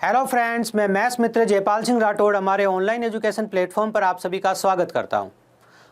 Hello friends, मैं maths मित्र जयपाल सिंह राठौड़ हमारे online education platform पर आप सभी का स्वागत करता हूं।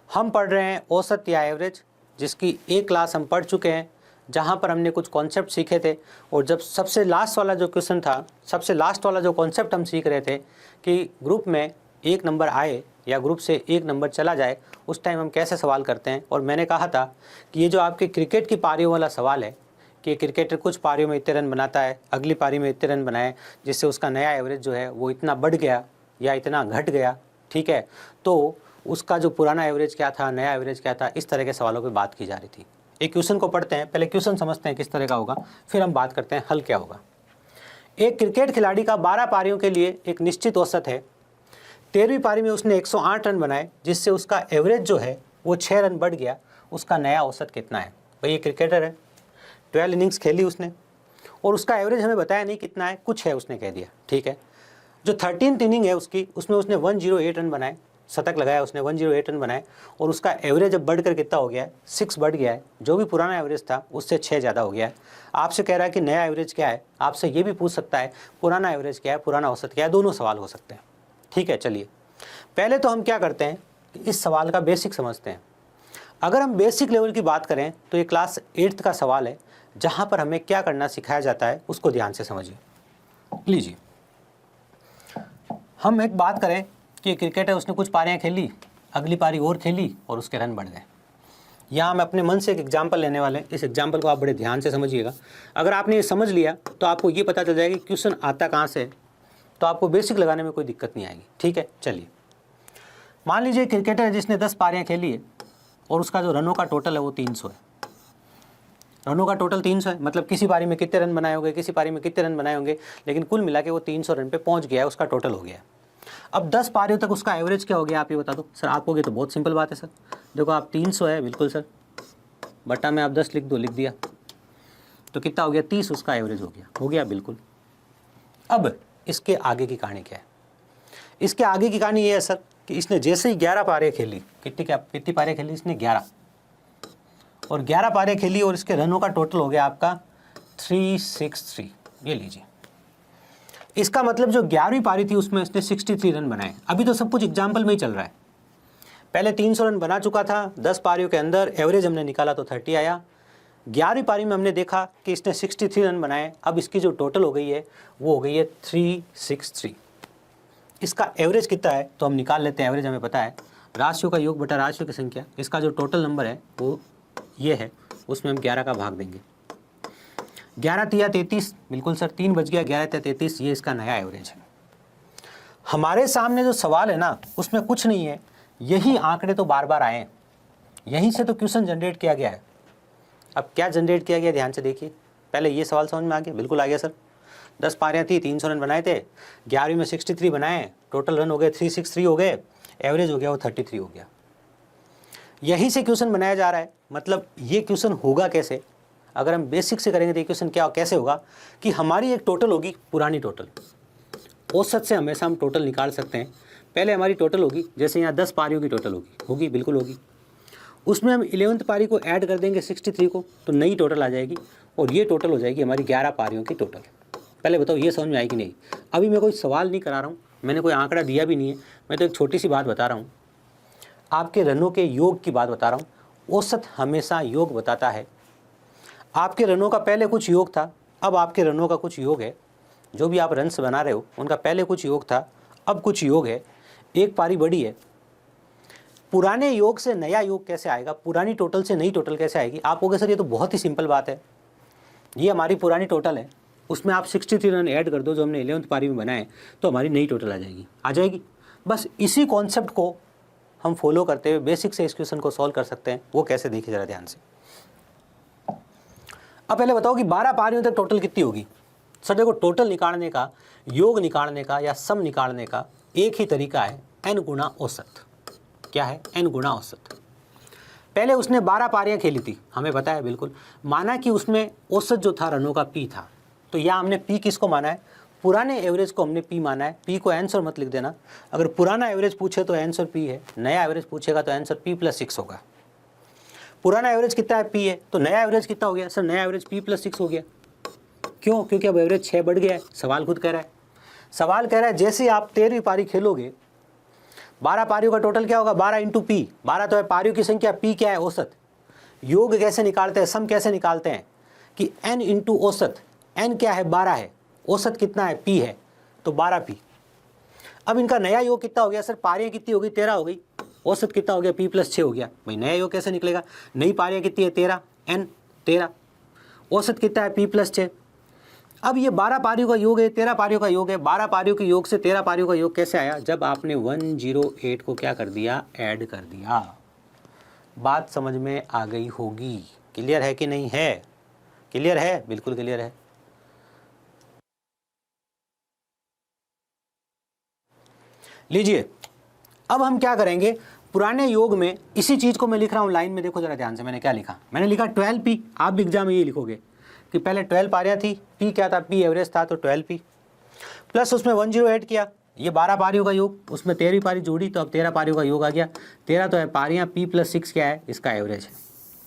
हम पढ़ रहे हैं औसत या एवरेज, जिसकी एक क्लास हम पढ़ चुके हैं, जहां पर हमने कुछ कॉन्सेप्ट सीखे थे। और जब सबसे लास्ट वाला जो क्वेश्चन था, सबसे लास्ट वाला जो कॉन्सेप्ट हम सीख रहे थे कि ग्रुप में एक नंबर आए या ग्रुप से एक नंबर चला जाए, उस टाइम हम कैसे सवाल करते हैं। और मैंने कहा था कि ये जो आपके क्रिकेट की पारियों वाला सवाल है कि क्रिकेटर कुछ पारियों में इतने रन बनाता है, अगली पारी में इतने रन बनाए, जिससे उसका नया एवरेज जो है वो इतना बढ़ गया या इतना घट गया, ठीक है। तो उसका जो पुराना एवरेज क्या था, नया एवरेज क्या था, इस तरह के सवालों पे बात की जा रही थी। एक क्वेश्चन को पढ़ते हैं, पहले क्वेश्चन समझते हैं किस तरह का होगा, फिर हम बात करते हैं हल क्या होगा। एक क्रिकेट खिलाड़ी का 12 पारियों के लिए एक निश्चित औसत है। 13वीं पारी में उसने 108 रन बनाए, जिससे उसका एवरेज जो है वो 6 रन बढ़ गया। उसका नया औसत कितना है? भाई ये क्रिकेटर है, 12 इनिंग्स खेली उसने और उसका एवरेज हमें बताया नहीं कितना है, कुछ है उसने कह दिया, ठीक है। जो 13th इनिंग है उसकी, उसमें उसने 108 रन बनाए, शतक लगाया उसने, 108 रन बनाए और उसका एवरेज अब बढ़कर कितना हो गया है? 6 बढ़ गया है। जो भी पुराना एवरेज था उससे 6 ज़्यादा हो गया है। आपसे कह रहा है कि नया एवरेज क्या है, आपसे ये भी पूछ सकता है पुराना एवरेज क्या है, पुराना औसत क्या है, दोनों सवाल हो सकते हैं, ठीक है। चलिए पहले तो हम क्या करते हैं, इस सवाल का बेसिक समझते हैं। अगर हम बेसिक लेवल की बात करें तो ये क्लास 8th का सवाल है, जहां पर हमें क्या करना सिखाया जाता है उसको ध्यान से समझिए। लीजिए हम एक बात करें कि क्रिकेट है, उसने कुछ पारियां खेली, अगली पारी और खेली और उसके रन बढ़ गए। यहाँ हम अपने मन से एक एग्जाम्पल लेने वाले हैं। इस एग्जाम्पल को आप बड़े ध्यान से समझिएगा। अगर आपने ये समझ लिया तो आपको ये पता चल जाएगा कि क्वेश्चन आता कहाँ से है, तो आपको बेसिक लगाने में कोई दिक्कत नहीं आएगी, ठीक है। चलिए मान लीजिए क्रिकेटर है जिसने 10 पारियां खेली है और उसका जो रनों का टोटल है वो 300 है। रनों का टोटल 300 है, मतलब किसी पारी में कितने रन बनाए होंगे, किसी पारी में कितने रन बनाए होंगे, लेकिन कुल मिला के वो 300 रन पे पहुंच गया है, उसका टोटल हो गया। अब 10 पारियों तक उसका एवरेज क्या हो गया, आप ये बता दो सर। आपको ये तो बहुत सिंपल बात है सर। देखो आप 300 है, बिल्कुल सर, बटा में आप 10 लिख दो, लिख दिया, तो कितना हो गया? 30 उसका एवरेज हो गया बिल्कुल। अब इसके आगे की कहानी क्या है? इसके आगे की कहानी ये है सर कि इसने जैसे ही 11 पारियां खेली, कितनी पारियां खेली इसने? 11, और 11 पारियां खेली और इसके रनों का टोटल हो गया आपका 363। ये लीजिए, इसका मतलब जो 11वीं पारी थी उसमें इसने 63 रन बनाए। अभी तो सब कुछ एग्जाम्पल में ही चल रहा है। पहले 300 रन बना चुका था, 10 पारियों के अंदर एवरेज हमने निकाला तो 30 आया। 11वीं पारी में हमने देखा कि इसने 63 रन बनाए। अब इसकी जो टोटल हो गई है वो हो गई है 363। इसका एवरेज कितना है तो हम निकाल लेते हैं। एवरेज हमें पता है, राशियों का योग बटा राशियों की संख्या। इसका जो टोटल नंबर है वो ये है, उसमें हम 11 का भाग देंगे। 11 तिया 33, बिल्कुल सर, 3 बच गया, 11 तिया 33, ये इसका नया एवरेज है। हमारे सामने जो सवाल है ना, उसमें कुछ नहीं है, यही आंकड़े तो बार बार आए हैं, यहीं से तो क्वेश्चन जनरेट किया गया है। अब क्या जनरेट किया गया, ध्यान से देखिए। पहले ये सवाल समझ में आ गया? बिल्कुल आ गया सर। 10 पारियां थी, 300 रन बनाए थे, 11वीं में 63 बनाए, टोटल रन हो गए 363 हो गए, एवरेज हो गया वो 33 हो गया। यहीं से क्वेश्चन बनाया जा रहा है। मतलब ये क्वेश्चन होगा कैसे? अगर हम बेसिक से करेंगे तो ये क्वेश्चन क्या कैसे होगा कि हमारी एक टोटल होगी, पुरानी टोटल। औसत से हमेशा हम टोटल निकाल सकते हैं। पहले हमारी टोटल होगी, जैसे यहाँ 10 पारियों की टोटल होगी, बिल्कुल होगी। उसमें हम 11th पारी को ऐड कर देंगे 63 को, तो नई टोटल आ जाएगी और ये टोटल हो जाएगी हमारी 11 पारियों की टोटल। पहले बताओ ये समझ में आएगी नहीं? अभी मैं कोई सवाल नहीं करा रहा हूँ, मैंने कोई आंकड़ा दिया भी नहीं है, मैं तो एक छोटी सी बात बता रहा हूँ, आपके रनों के योग की बात बता रहा हूँ। औसत हमेशा योग बताता है। आपके रनों का पहले कुछ योग था, अब आपके रनों का कुछ योग है। जो भी आप रन्स बना रहे हो उनका पहले कुछ योग था, अब कुछ योग है। एक पारी बड़ी है। पुराने योग से नया योग कैसे आएगा, पुरानी टोटल से नई टोटल कैसे आएगी? आप कहोगे सर ये तो बहुत ही सिंपल बात है, ये हमारी पुरानी टोटल है, उसमें आप 63 रन ऐड कर दो जो हमने 11th पारी में बनाए, तो हमारी नई टोटल आ जाएगी। बस इसी कॉन्सेप्ट को हम फॉलो करते हुए बेसिक से इस क्वेश्चन को सॉल्व कर सकते हैं। वो कैसे, देखिए जरा ध्यान से। अब पहले बताओ कि 12 पारियों तक टोटल कितनी होगी? सर देखो, टोटल निकालने का, योग निकालने का या सम निकालने का एक ही तरीका है, n गुना औसत। क्या है? n गुना औसत। पहले उसने 12 पारियां खेली थी, हमें पता है बिल्कुल। माना कि उसमें औसत जो था रनों का p था, तो यहाँ हमने p किसको माना है? पुराने एवरेज को हमने p माना है। p को आंसर मत लिख देना। अगर पुराना एवरेज पूछे तो आंसर p है, नया एवरेज पूछेगा तो आंसर p+6 होगा। पुराना एवरेज कितना है? p है, तो नया एवरेज कितना हो गया? सर नया एवरेज p+6 हो गया। क्यों? क्योंकि अब एवरेज 6 बढ़ गया है, सवाल खुद कह रहा है। सवाल कह रहा है जैसे आप 13वीं पारी खेलोगे, 12 पारियों का टोटल क्या होगा, 12 इंटू पी, 12 तो है पारियों की संख्या, पी क्या है औसत। योग कैसे निकालते हैं, सम कैसे निकालते हैं कि n इंटू औसत, n क्या है 12 है, औसत कितना है p है, तो 12 p। अब इनका नया योग कितना हो गया सर, पारियां कितनी हो गई 13 हो गई, औसत कितना हो गया p प्लस 6 हो गया। भाई नया योग कैसे निकलेगा, नई पारियां कितनी है 13, n 13, औसत कितना है p प्लस 6। अब ये 12 पारियों का योग है, 13 पारियों का योग है, 12 पारियों के योग से 13 पारियों का योग कैसे आया, जब आपने 108 को क्या कर दिया, ऐड कर दिया। बात समझ में आ गई होगी, क्लियर है कि नहीं है, क्लियर है, बिल्कुल क्लियर है। लीजिए अब हम क्या करेंगे, पुराने योग में इसी चीज को मैं लिख रहा हूं लाइन में, देखो जरा ध्यान से मैंने क्या लिखा, मैंने लिखा 12p। आप भी एग्जाम में ये लिखोगे कि पहले 12 पारियां थी, p क्या था, p एवरेज था, तो 12p प्लस उसमें 108 किया, ये 12 पारियों का योग, उसमें 13वीं पारी जोड़ी तो अब 13 पारियों का योग आ गया। 13 तो है पारियां, p प्लस 6 क्या है, इसका एवरेज है।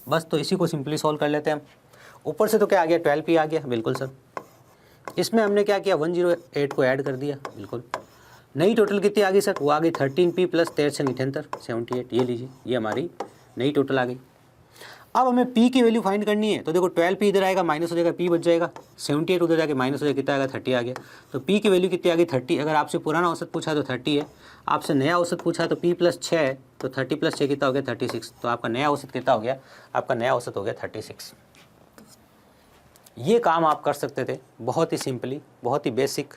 बस तो इसी को सिंपली सॉल्व कर लेते हैं हम। ऊपर से तो क्या आ गया, 12p आ गया, बिल्कुल सर। इसमें हमने क्या किया, 108 को ऐड कर दिया, बिल्कुल। नई टोटल कितनी आ गई सर, वो आ गई 13p प्लस 1378 78, ये लीजिए, ये हमारी नई टोटल आ गई। अब हमें p की वैल्यू फाइंड करनी है, तो देखो 12p इधर आएगा, माइनस हो जाएगा, p बच जाएगा, 78 उधर जाके माइनस हो जाएगा, कितना आएगा 30 आ गया। तो p की वैल्यू कितनी आ गई 30। अगर आपसे पुराना औसत पूछा तो 30 है, आपसे नया औसत पूछा तो p प्लस 6 है, तो 30 प्लस 6 कितना हो गया 36। तो आपका नया औसत कितना हो गया, आपका नया औसत हो गया 36। ये काम आप कर सकते थे बहुत ही सिंपली, बहुत ही बेसिक।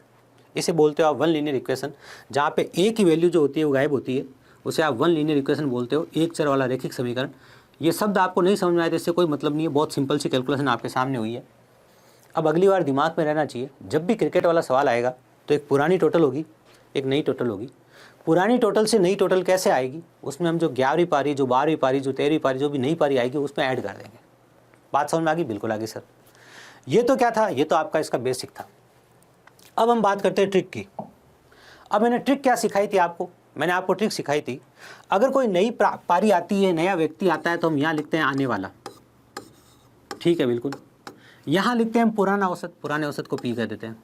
इसे बोलते हो आप वन लीनियर इक्वेशन, जहाँ पे a की वैल्यू जो होती है वो गायब होती है, उसे आप वन लीनियर इक्वेशन बोलते हो, एक चर वाला रैखिक समीकरण। ये शब्द आपको नहीं समझ में आए तो इससे कोई मतलब नहीं है, बहुत सिंपल सी कैलकुलेशन आपके सामने हुई है। अब अगली बार दिमाग में रहना चाहिए, जब भी क्रिकेट वाला सवाल आएगा तो एक पुरानी टोटल होगी, एक नई टोटल होगी। पुरानी टोटल से नई टोटल कैसे आएगी, उसमें हम जो 11वीं पारी, जो 12वीं पारी, जो 13वीं पारी, जो भी नई पारी आएगी उसमें ऐड कर देंगे। बात समझ में आ गई, बिल्कुल आ गई सर। ये तो क्या था, ये तो आपका इसका बेसिक था। अब हम बात करते हैं ट्रिक की। अब मैंने ट्रिक क्या सिखाई थी आपको, मैंने आपको ट्रिक सिखाई थी, अगर कोई नई पारी आती है, नया व्यक्ति आता है, तो हम यहाँ लिखते हैं आने वाला, ठीक है, बिल्कुल। यहाँ लिखते हैं हम पुराना औसत, पुराने औसत को p कह देते हैं,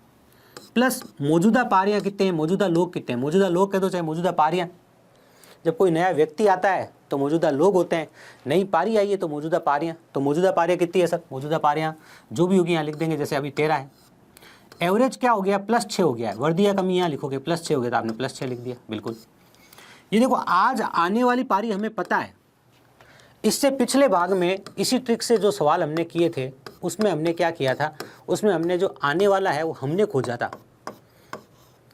प्लस मौजूदा पारियाँ कितने हैं, मौजूदा लोग कितने हैं, मौजूदा लोग कह दो चाहे मौजूदा पारियाँ। जब कोई नया व्यक्ति आता है तो मौजूदा लोग होते हैं, नई पारी आई है तो मौजूदा पारियाँ। तो मौजूदा पारियाँ कितनी है सर, मौजूदा पारियाँ जो भी होगी यहाँ लिख देंगे, जैसे अभी 13 है। एवरेज क्या हो गया, प्लस 6 हो गया है, वर्दिया कमी यहाँ लिखोगे, प्लस 6 हो गया तो आपने प्लस 6 लिख दिया, बिल्कुल। ये देखो आज आने वाली पारी हमें पता है। इससे पिछले भाग में इसी ट्रिक से जो सवाल हमने किए थे उसमें हमने क्या किया था, उसमें हमने जो आने वाला है वो हमने खोजा था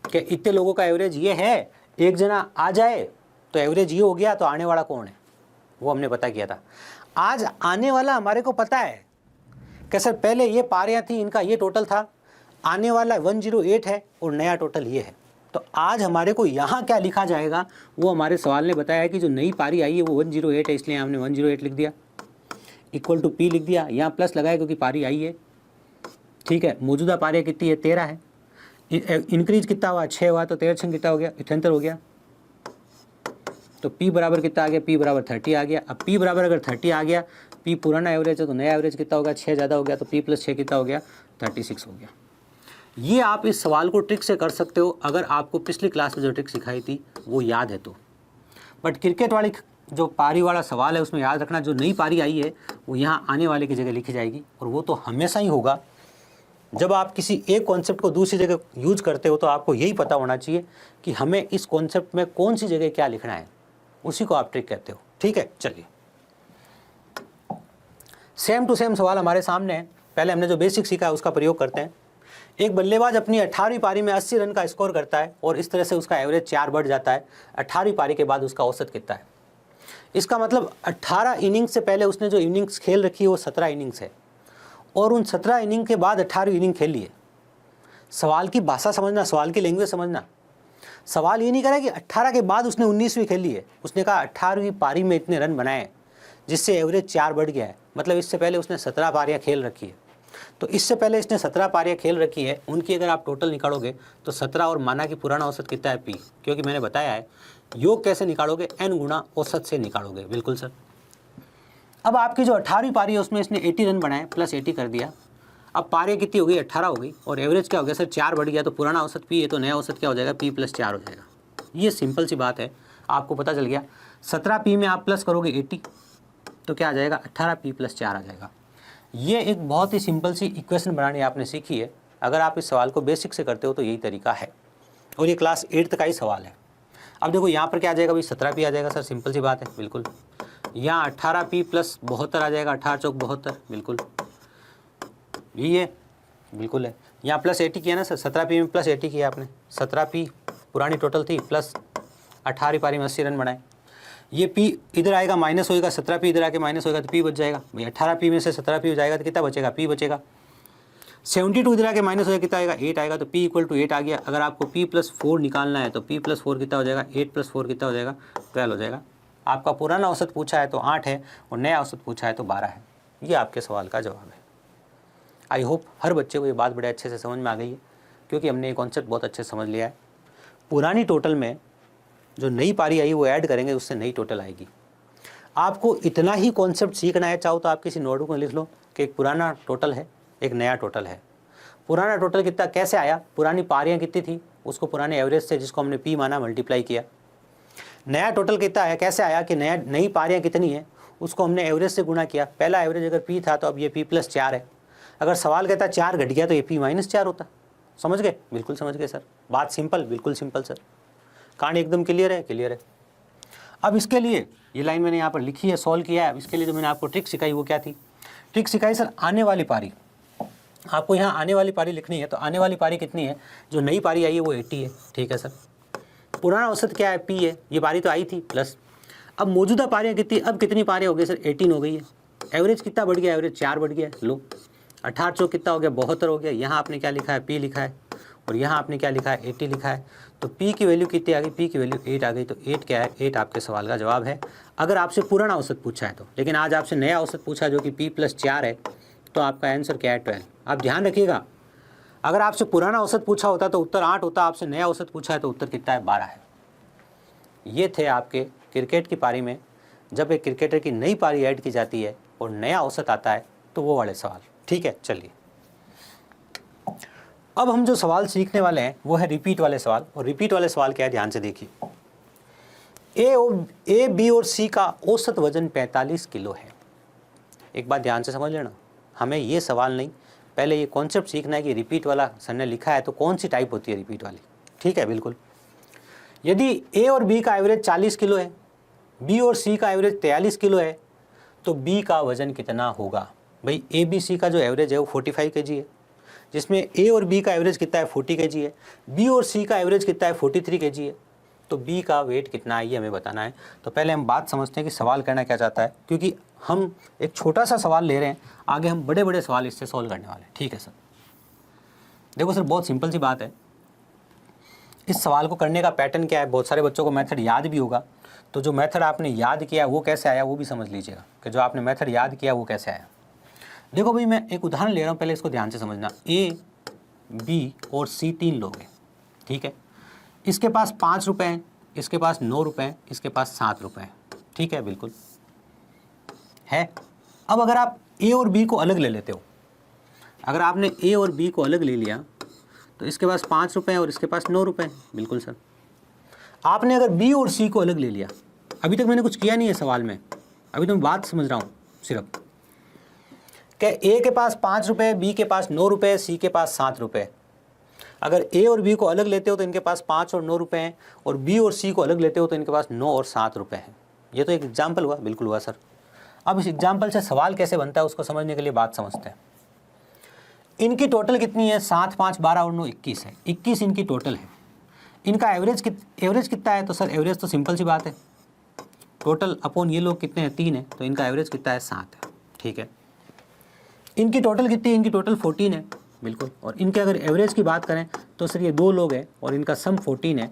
कि इतने लोगों का एवरेज ये है, एक जना आ जाए तो एवरेज ये हो गया, तो आने वाला कौन है वो हमने पता किया था। आज आने वाला हमारे को पता है कि सर पहले ये पारियाँ थी, इनका ये टोटल था, आने वाला 108 है और नया टोटल ये है। तो आज हमारे को यहाँ क्या लिखा जाएगा, वो हमारे सवाल ने बताया है कि जो नई पारी आई है वो 108 है, इसलिए हमने 108 लिख दिया, इक्वल टू p लिख दिया, यहाँ प्लस लगाया क्योंकि पारी आई है, ठीक है। मौजूदा पारी कितनी है, 13 है, इंक्रीज कितना हुआ 6 हुआ, तो 13 कितना हो गया 78 हो गया। तो p बराबर कितना आ गया, p बराबर 30 आ गया। अब p बराबर अगर 30 आ गया, p पुराना एवरेज है तो नया एवरेज कितना होगा, 6 ज़्यादा हो गया, तो p प्लस 6 कितना हो गया 36 हो गया। ये आप इस सवाल को ट्रिक से कर सकते हो अगर आपको पिछली क्लास में जो ट्रिक सिखाई थी वो याद है तो। बट क्रिकेट वाली जो पारी वाला सवाल है उसमें याद रखना, जो नई पारी आई है वो यहाँ आने वाले की जगह लिखी जाएगी, और वो तो हमेशा ही होगा। जब आप किसी एक कॉन्सेप्ट को दूसरी जगह यूज करते हो तो आपको यही पता होना चाहिए कि हमें इस कॉन्सेप्ट में कौन सी जगह क्या लिखना है, उसी को आप ट्रिक कहते हो, ठीक है। चलिए सेम टू सेम सवाल हमारे सामने है। पहले हमने जो बेसिक सीखा है उसका प्रयोग करते हैं। एक बल्लेबाज अपनी 18वीं पारी में 80 रन का स्कोर करता है और इस तरह से उसका एवरेज 4 बढ़ जाता है। 18वीं पारी के बाद उसका औसत कितना है, इसका मतलब 18 इनिंग्स से पहले उसने जो इनिंग्स खेल रखी है वो 17 इनिंग्स है, और उन 17 इनिंग के बाद 18वीं इनिंग खेली है। सवाल की भाषा समझना, सवाल की लैंग्वेज समझना। सवाल ये नहीं करा कि 18 के बाद उसने 19वीं खेली है, उसने कहा 18वीं पारी में इतने रन बनाए जिससे एवरेज 4 बढ़ गया है, मतलब इससे पहले उसने 17 पारियाँ खेल रखी है। तो इससे पहले इसने 17 पारियाँ खेल रखी है, उनकी अगर आप टोटल निकालोगे तो 17 और माना कि पुराना औसत कितना है p, क्योंकि मैंने बताया है योग कैसे निकालोगे, n गुना औसत से निकालोगे, बिल्कुल सर। अब आपकी जो 18वीं पारी है उसमें इसने 80 रन बनाए, प्लस 80 कर दिया। अब पारियाँ कितनी हो गई, 18 हो गई, और एवरेज क्या हो गया सर, 4 बढ़ गया, तो पुराना औसत P है तो नया औसत क्या हो जाएगा, P + 4 हो जाएगा। ये सिंपल सी बात है, आपको पता चल गया। 17P में आप प्लस करोगे 80 तो क्या आ जाएगा, 18P + 4 आ जाएगा। ये एक बहुत ही सिंपल सी इक्वेशन बनानी आपने सीखी है। अगर आप इस सवाल को बेसिक से करते हो तो यही तरीका है, और ये क्लास 8th का ही सवाल है। अब देखो यहाँ पर क्या आ जाएगा भाई, 17P आ जाएगा सर, सिंपल सी बात है बिल्कुल। यहाँ 18P + 72 आ जाएगा, 18 चौक 72, बिल्कुल ये बिल्कुल है। यहाँ प्लस 80 किया ना सर, 17P में प्लस 80 किया आपने, 17P पुरानी टोटल थी प्लस 18 पारी में 80 रन बनाए। ये P इधर आएगा माइनस होएगा, 17P इधर आके माइनस होएगा तो P बच जाएगा भाई। 18P में से 17P हो जाएगा तो कितना बचेगा, P बचेगा। 72 इधर आके माइनस होएगा, कितना आएगा, 8 आएगा, तो P = 8 आ गया। अगर आपको P + 4 निकालना है तो P + 4 कितना हो जाएगा, 8 + 4 कितना हो जाएगा, 12 हो जाएगा। आपका पुराना औसत पूछा है तो 8 है और नया औसत पूछा है तो 12 है। ये आपके सवाल का जवाब है। आई होप हर बच्चे को ये बात बड़े अच्छे से समझ में आ गई है, क्योंकि हमने ये कॉन्सेप्ट बहुत अच्छे से समझ लिया है। पुरानी टोटल में जो नई पारी आई वो ऐड करेंगे, उससे नई टोटल आएगी। आपको इतना ही कॉन्सेप्ट सीखना है, चाहो तो आप किसी नोटबुक में लिख लो कि एक पुराना टोटल है, एक नया टोटल है। पुराना टोटल कितना कैसे आया, पुरानी पारियाँ कितनी थी उसको पुराने एवरेज से, जिसको हमने P माना, मल्टीप्लाई किया। नया टोटल कितना आया, कैसे आया कि नई पारियाँ कितनी है उसको हमने एवरेज से गुणा किया। पहला एवरेज अगर P था तो अब ये P + 4 है। अगर सवाल कहता है 4 घट गया तो ये P - 4 होता। समझ गए, बिल्कुल समझ गए सर, बात सिंपल, बिल्कुल सिंपल सर, कहानी एकदम क्लियर है, क्लियर है। अब इसके लिए ये लाइन मैंने यहाँ पर लिखी है, सॉल्व किया है। इसके लिए जो मैंने आपको ट्रिक सिखाई वो क्या थी, ट्रिक सिखाई सर आने वाली पारी। आपको यहाँ आने वाली पारी लिखनी है, तो आने वाली पारी कितनी है, जो नई पारी आई है वो 80 है, ठीक है सर। पुराना औसत क्या है, P है, ये पारी तो आई थी प्लस। अब मौजूदा पारियाँ कितनी, अब कितनी पारियाँ हो गई सर, 18 हो गई है। एवरेज कितना बढ़ गया, एवरेज 4 बढ़ गया, लो 18 चौक कितना हो गया, 72 हो गया। यहाँ आपने क्या लिखा है, P लिखा है, और यहाँ आपने क्या लिखा है, 80 लिखा है। तो P की वैल्यू कितनी आ गई, P की वैल्यू 8 आ गई। तो 8 क्या है, 8 आपके सवाल का जवाब है, अगर आपसे पुराना औसत पूछा है तो। लेकिन आज आपसे नया औसत पूछा जो कि P + 4 है, तो आपका आंसर क्या है, 12। आप ध्यान रखिएगा, अगर आपसे पुराना औसत पूछा होता तो उत्तर 8 होता, आपसे नया औसत पूछा है तो उत्तर कितना है, 12 है। ये थे आपके क्रिकेट की पारी में जब एक क्रिकेटर की नई पारी ऐड की जाती है और नया औसत आता है तो वो वाले सवाल, ठीक है। चलिए अब हम जो सवाल सीखने वाले हैं वो है रिपीट वाले सवाल। और रिपीट वाले सवाल क्या है, ध्यान से देखिए। ए, बी और सी का औसत वजन 45 किलो है। एक बात ध्यान से समझ लेना, हमें ये सवाल नहीं, पहले ये कॉन्सेप्ट सीखना है कि रिपीट वाला सर ने लिखा है तो कौन सी टाइप होती है रिपीट वाली, ठीक है। बिल्कुल, यदि ए और बी का एवरेज 40 किलो है, बी और सी का एवरेज 43 किलो है, तो बी का वजन कितना होगा। भाई ए बी सी का जो एवरेज है वो 45 kg है, जिसमें ए और बी का एवरेज कितना है, 40 kg है। बी और सी का एवरेज कितना है, 43 kg है। तो बी का वेट कितना है ये हमें बताना है। तो पहले हम बात समझते हैं कि सवाल करना क्या चाहता है, क्योंकि हम एक छोटा सा सवाल ले रहे हैं, आगे हम बड़े बड़े सवाल इससे सॉल्व करने वाले हैं, ठीक है सर। देखो सर, बहुत सिंपल सी बात है। इस सवाल को करने का पैटर्न क्या है, बहुत सारे बच्चों को मेथड याद भी होगा, तो जो मेथड आपने याद किया वो कैसे आया वो भी समझ लीजिएगा कि जो आपने मेथड याद किया वो कैसे आया। देखो भाई, मैं एक उदाहरण ले रहा हूँ, पहले इसको ध्यान से समझना। ए, बी और सी 3 लोग हैं, ठीक है। इसके पास 5 रुपये हैं, इसके पास 9 रुपये हैं, इसके पास 7 रुपये हैं, ठीक है, बिल्कुल है। अब अगर आप ए और बी को अलग ले लेते हो, अगर आपने ए और बी को अलग ले लिया तो इसके पास 5 रुपये हैं और इसके पास 9 रुपये हैं, बिल्कुल सर। आपने अगर बी और सी को अलग ले लिया, अभी तक मैंने कुछ किया नहीं है सवाल में, अभी तो मैं बात समझ रहा हूँ सिर्फ, कि ए के पास 5 रुपये, बी के पास 9 रुपये, सी के पास 7 रुपये। अगर ए और बी को अलग लेते हो तो इनके पास 5 और 9 रुपये हैं, और बी और सी को अलग लेते हो तो इनके पास 9 और 7 रुपये हैं। ये तो एक एग्जाम्पल हुआ, बिल्कुल हुआ सर। अब इस एग्जाम्पल से सवाल कैसे बनता है उसको समझने के लिए बात समझते हैं। इनकी टोटल कितनी है, 7, 5, 12 और 9 21 है, 21 इनकी टोटल है। इनका एवरेज कितना है, तो सर एवरेज तो सिंपल सी बात है, टोटल अपॉन ये लोग कितने हैं, 3 है, तो इनका एवरेज कितना है, 7 है, ठीक है। इनकी टोटल कितनी है, इनकी टोटल 14 है, बिल्कुल। और इनके अगर एवरेज की बात करें तो सर ये 2 लोग हैं और इनका सम 14 है,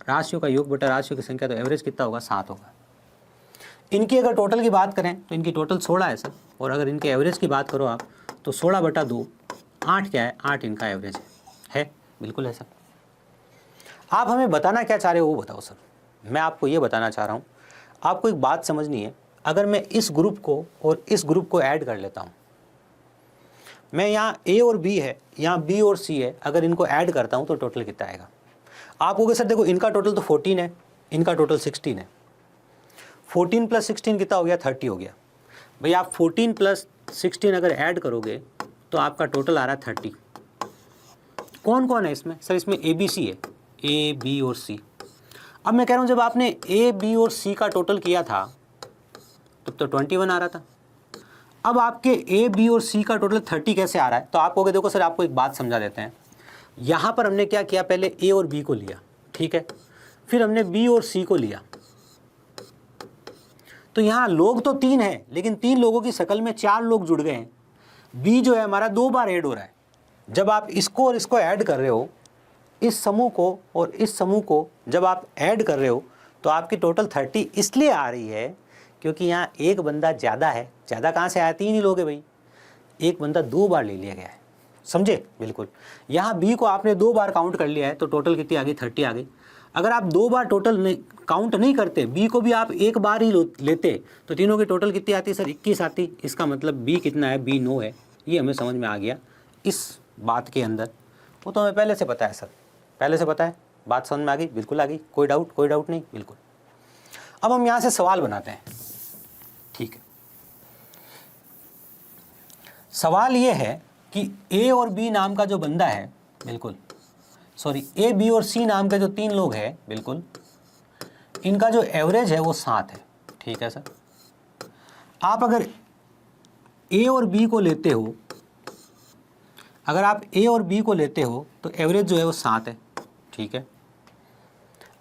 राशियों का योग बटा राशियों की संख्या, तो एवरेज कितना होगा, 7 होगा। इनकी अगर टोटल की बात करें तो इनकी टोटल 16 है सर, और अगर इनके एवरेज की बात करो आप तो 16 बटा 2 8 क्या है, 8 इनका एवरेज है, बिल्कुल है सर। आप हमें बताना क्या चाह रहे हो वो बताओ सर। मैं आपको ये बताना चाह रहा हूँ, आपको एक बात समझनी है। अगर मैं इस ग्रुप को और इस ग्रुप को ऐड कर लेता हूँ, मैं यहाँ ए और बी है, यहाँ बी और सी है, अगर इनको ऐड करता हूँ तो टोटल कितना आएगा। आप कहोगे सर देखो इनका टोटल तो 14 है, इनका टोटल 16 है, 14 + 16 कितना हो गया, 30 हो गया। भाई आप 14 + 16 अगर ऐड करोगे तो आपका टोटल आ रहा है 30। कौन कौन है इसमें, सर इसमें ए बी सी है, ए बी और सी। अब मैं कह रहा हूँ जब आपने ए बी और सी का टोटल किया था तब तो 21 आ रहा था, अब आपके ए बी और सी का टोटल 30 कैसे आ रहा है। तो आप कहोगे देखो सर आपको एक बात समझा देते हैं, यहाँ पर हमने क्या किया, पहले ए और बी को लिया, ठीक है, फिर हमने बी और सी को लिया। तो यहाँ लोग तो 3 हैं, लेकिन 3 लोगों की शक्ल में 4 लोग जुड़ गए हैं। बी जो है हमारा 2 बार ऐड हो रहा है। जब आप इसको और इसको ऐड कर रहे हो, इस समूह को और इस समूह को जब आप ऐड कर रहे हो तो आपकी टोटल 30 इसलिए आ रही है क्योंकि यहाँ एक बंदा ज़्यादा है। ज़्यादा कहाँ से आया, 3 ही लोग हैं भाई, एक बंदा 2 बार ले लिया गया है, समझे। बिल्कुल, यहाँ बी को आपने 2 बार काउंट कर लिया है तो टोटल कितनी आ गई, 30 आ गई। अगर आप 2 बार टोटल नहीं काउंट नहीं करते, बी को भी आप एक बार ही लेते तो तीनों की टोटल कितनी आती सर, 21 आती। इसका मतलब बी कितना है, बी 9 है। ये हमें समझ में आ गया इस बात के अंदर। वो तो हमें पहले से पता है सर, पहले से पता है, बात समझ में आ गई, बिल्कुल आ गई, कोई डाउट नहीं, बिल्कुल। अब हम यहाँ से सवाल बनाते हैं, ठीक है। सवाल ये है कि ए और बी नाम का जो बंदा है, बिल्कुल सॉरी, ए बी और सी नाम के जो 3 लोग हैं, बिल्कुल, इनका जो एवरेज है वो 7 है, ठीक है सर। आप अगर ए और बी को लेते हो, अगर आप ए और बी को लेते हो तो एवरेज जो है वो 7 है, ठीक है।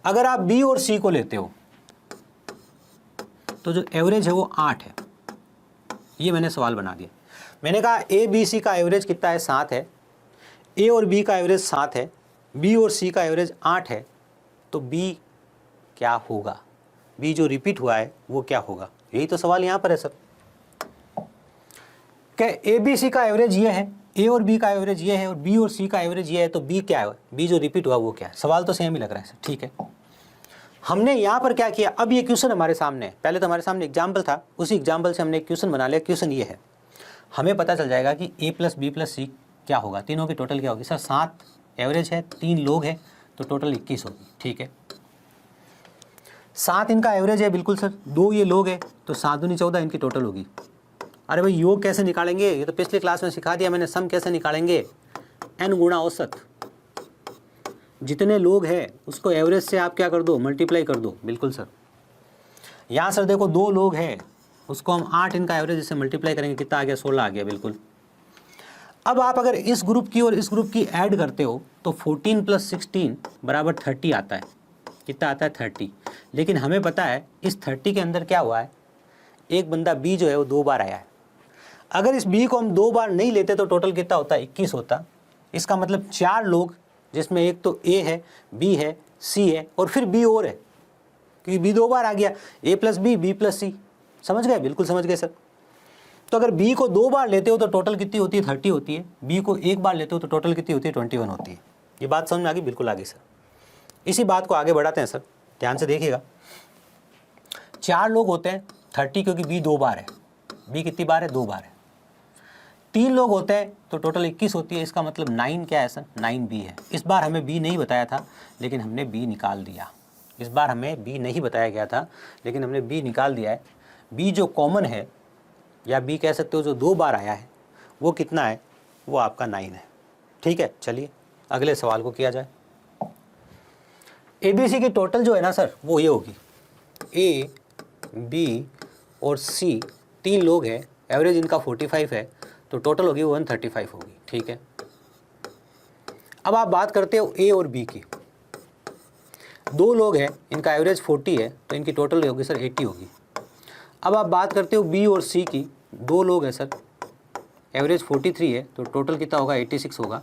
अगर आप बी और सी को लेते हो तो जो एवरेज है वो 8 है। ये मैंने सवाल बना दिया। मैंने कहा ए बी सी का एवरेज कितना है, 7 है। ए और बी का एवरेज 7 है, बी और सी का एवरेज 8 है, तो बी क्या होगा, बी जो रिपीट हुआ है वो क्या होगा। यही तो सवाल यहाँ पर है सर। क्या ए बी सी का एवरेज ये है, ए और बी का एवरेज ये है और बी और सी का एवरेज ये है, तो बी क्या है, बी जो रिपीट हुआ वो क्या है। सवाल तो सेम ही लग रहा है सर, ठीक है। हमने यहाँ पर क्या किया, अब ये क्वेश्चन हमारे सामने है, पहले तो हमारे सामने एग्जाम्पल था, उसी एग्जाम्पल से हमने एक क्वेश्चन बना लिया। क्वेश्चन ये है, हमें पता चल जाएगा कि ए प्लस बी प्लस सी क्या होगा, तीनों की टोटल क्या होगी। सर 7 एवरेज है, 3 लोग हैं तो टोटल 21 होगी, ठीक है। 7 इनका एवरेज है, बिल्कुल सर, 2 ये लोग हैं तो 7 दूनी 14 इनकी टोटल होगी। अरे भाई योग कैसे निकालेंगे, ये तो पिछली क्लास में सिखा दिया मैंने। सम कैसे निकालेंगे, n गुणा औसत, जितने लोग हैं उसको एवरेज से आप क्या कर दो, मल्टीप्लाई कर दो, बिल्कुल सर। यहाँ सर देखो 2 लोग हैं, उसको हम 8 इनका एवरेज से मल्टीप्लाई करेंगे, कितना आ गया, 16 आ गया, बिल्कुल। अब आप अगर इस ग्रुप की और इस ग्रुप की ऐड करते हो तो 14 + 16 = 30 आता है। कितना आता है, 30। लेकिन हमें पता है इस 30 के अंदर क्या हुआ है, एक बंदा बी जो है वो 2 बार आया है। अगर इस बी को हम 2 बार नहीं लेते तो टोटल कितना होता, 21 होता। इसका मतलब 4 लोग, जिसमें एक तो ए है, बी है, सी है और फिर बी और है, क्योंकि बी 2 बार आ गया, ए प्लस बी, बी प्लस सी। समझ गए, बिल्कुल समझ गए सर। तो अगर बी को 2 बार लेते हो तो टोटल कितनी होती है, 30 होती है। बी को 1 बार लेते हो तो टोटल कितनी होती है, 21 होती है। ये बात समझ में आ गई, बिल्कुल आ गई सर। इसी बात को आगे बढ़ाते हैं सर, ध्यान से देखिएगा। 4 लोग होते हैं, 30, क्योंकि बी 2 बार है, बी कितनी बार है, 2 बार है। 3 लोग होते हैं तो टोटल 21 होती है। इसका मतलब 9 क्या है सर, 9 बी है। इस बार हमें बी नहीं बताया था लेकिन हमने बी निकाल दिया। इस बार हमें बी नहीं बताया गया था लेकिन हमने बी निकाल दिया है। बी जो कॉमन है, या बी कह सकते हो जो 2 बार आया है, वो कितना है, वो आपका 9 है, ठीक है। चलिए अगले सवाल को किया जाए। ए बी सी की टोटल जो है ना सर वो ये होगी, ए बी और सी 3 लोग हैं, एवरेज इनका 45 है, तो टोटल होगी 135 होगी, ठीक है। अब आप बात करते हो ए और बी की, 2 लोग हैं, इनका एवरेज 40 है तो इनकी टोटल होगी सर 80 होगी। अब आप बात करते हो बी और सी की, 2 लोग हैं सर, एवरेज 43 है तो टोटल कितना होगा, 86 होगा।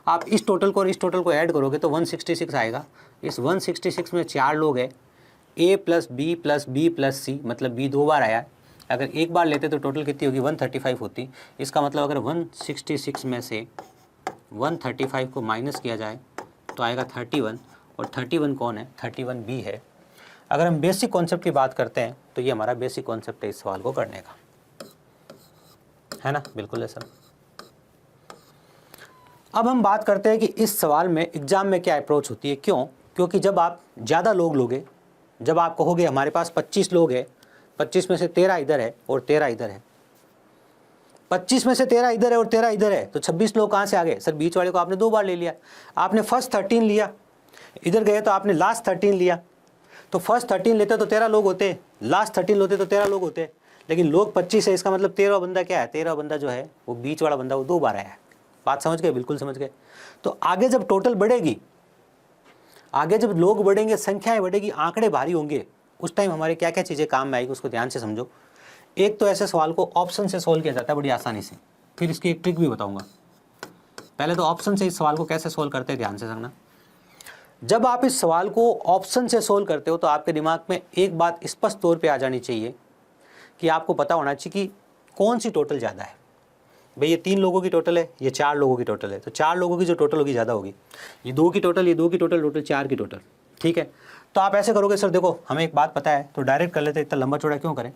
आप इस टोटल को और इस टोटल को ऐड करोगे तो 166 आएगा। इस 166 में 4 लोग हैं, A plus B plus B plus C, मतलब बी 2 बार आया है। अगर 1 बार लेते तो टोटल कितनी होगी, 135 होती। इसका मतलब अगर 166 में से 135 को माइनस किया जाए तो आएगा 31, और 31 कौन है, 31 बी है। अगर हम बेसिक कॉन्सेप्ट की बात करते हैं तो ये हमारा बेसिक कॉन्सेप्ट है इस सवाल को करने का, है ना, बिल्कुल है सर। अब हम बात करते हैं कि इस सवाल में एग्जाम में क्या अप्रोच होती है। क्यों? क्योंकि जब आप ज़्यादा लोग लोगे, जब आप कहोगे हमारे पास 25 लोग हैं, 25 में से 13 इधर है और 13 इधर है, 25 में से 13 इधर है और 13 इधर है, तो 26 लोग कहाँ से आ गए? सर बीच वाले को आपने 2 बार ले लिया। आपने फर्स्ट 13 लिया, इधर गए तो आपने लास्ट 13 लिया, तो फर्स्ट 13 लेते तो 13 लोग होते, लास्ट 13 लेते तो 13 लोग होते, लेकिन लोग 25 है, इसका मतलब 13वां बंदा क्या है? 13वां बंदा जो है वो बीच वाला बंदा वो 2 बार आया है। बात समझ गए? बिल्कुल समझ गए। तो आगे जब टोटल बढ़ेगी, आगे जब लोग बढ़ेंगे, संख्याएं बढ़ेगी, आंकड़े भारी होंगे, उस टाइम हमारे क्या क्या चीज़ें काम में आएगी उसको ध्यान से समझो। एक तो ऐसे सवाल को ऑप्शन से सोल्व किया जाता है बड़ी आसानी से, फिर इसकी एक ट्रिक भी बताऊंगा। पहले तो ऑप्शन से इस सवाल को कैसे सोल्व करते हैं ध्यान से समझना। जब आप इस सवाल को ऑप्शन से सोल्व करते हो तो आपके दिमाग में एक बात स्पष्ट तौर पे आ जानी चाहिए कि आपको पता होना चाहिए कि कौन सी टोटल ज़्यादा है। भाई ये 3 लोगों की टोटल है, ये 4 लोगों की टोटल है, तो 4 लोगों की जो टोटल होगी ज़्यादा होगी। ये 2 की टोटल, ये 2 की टोटल, टोटल 4 की टोटल। ठीक है, तो आप ऐसे करोगे, सर देखो हमें एक बात पता है तो डायरेक्ट कर लेते, इतना लंबा चौड़ा क्यों करें।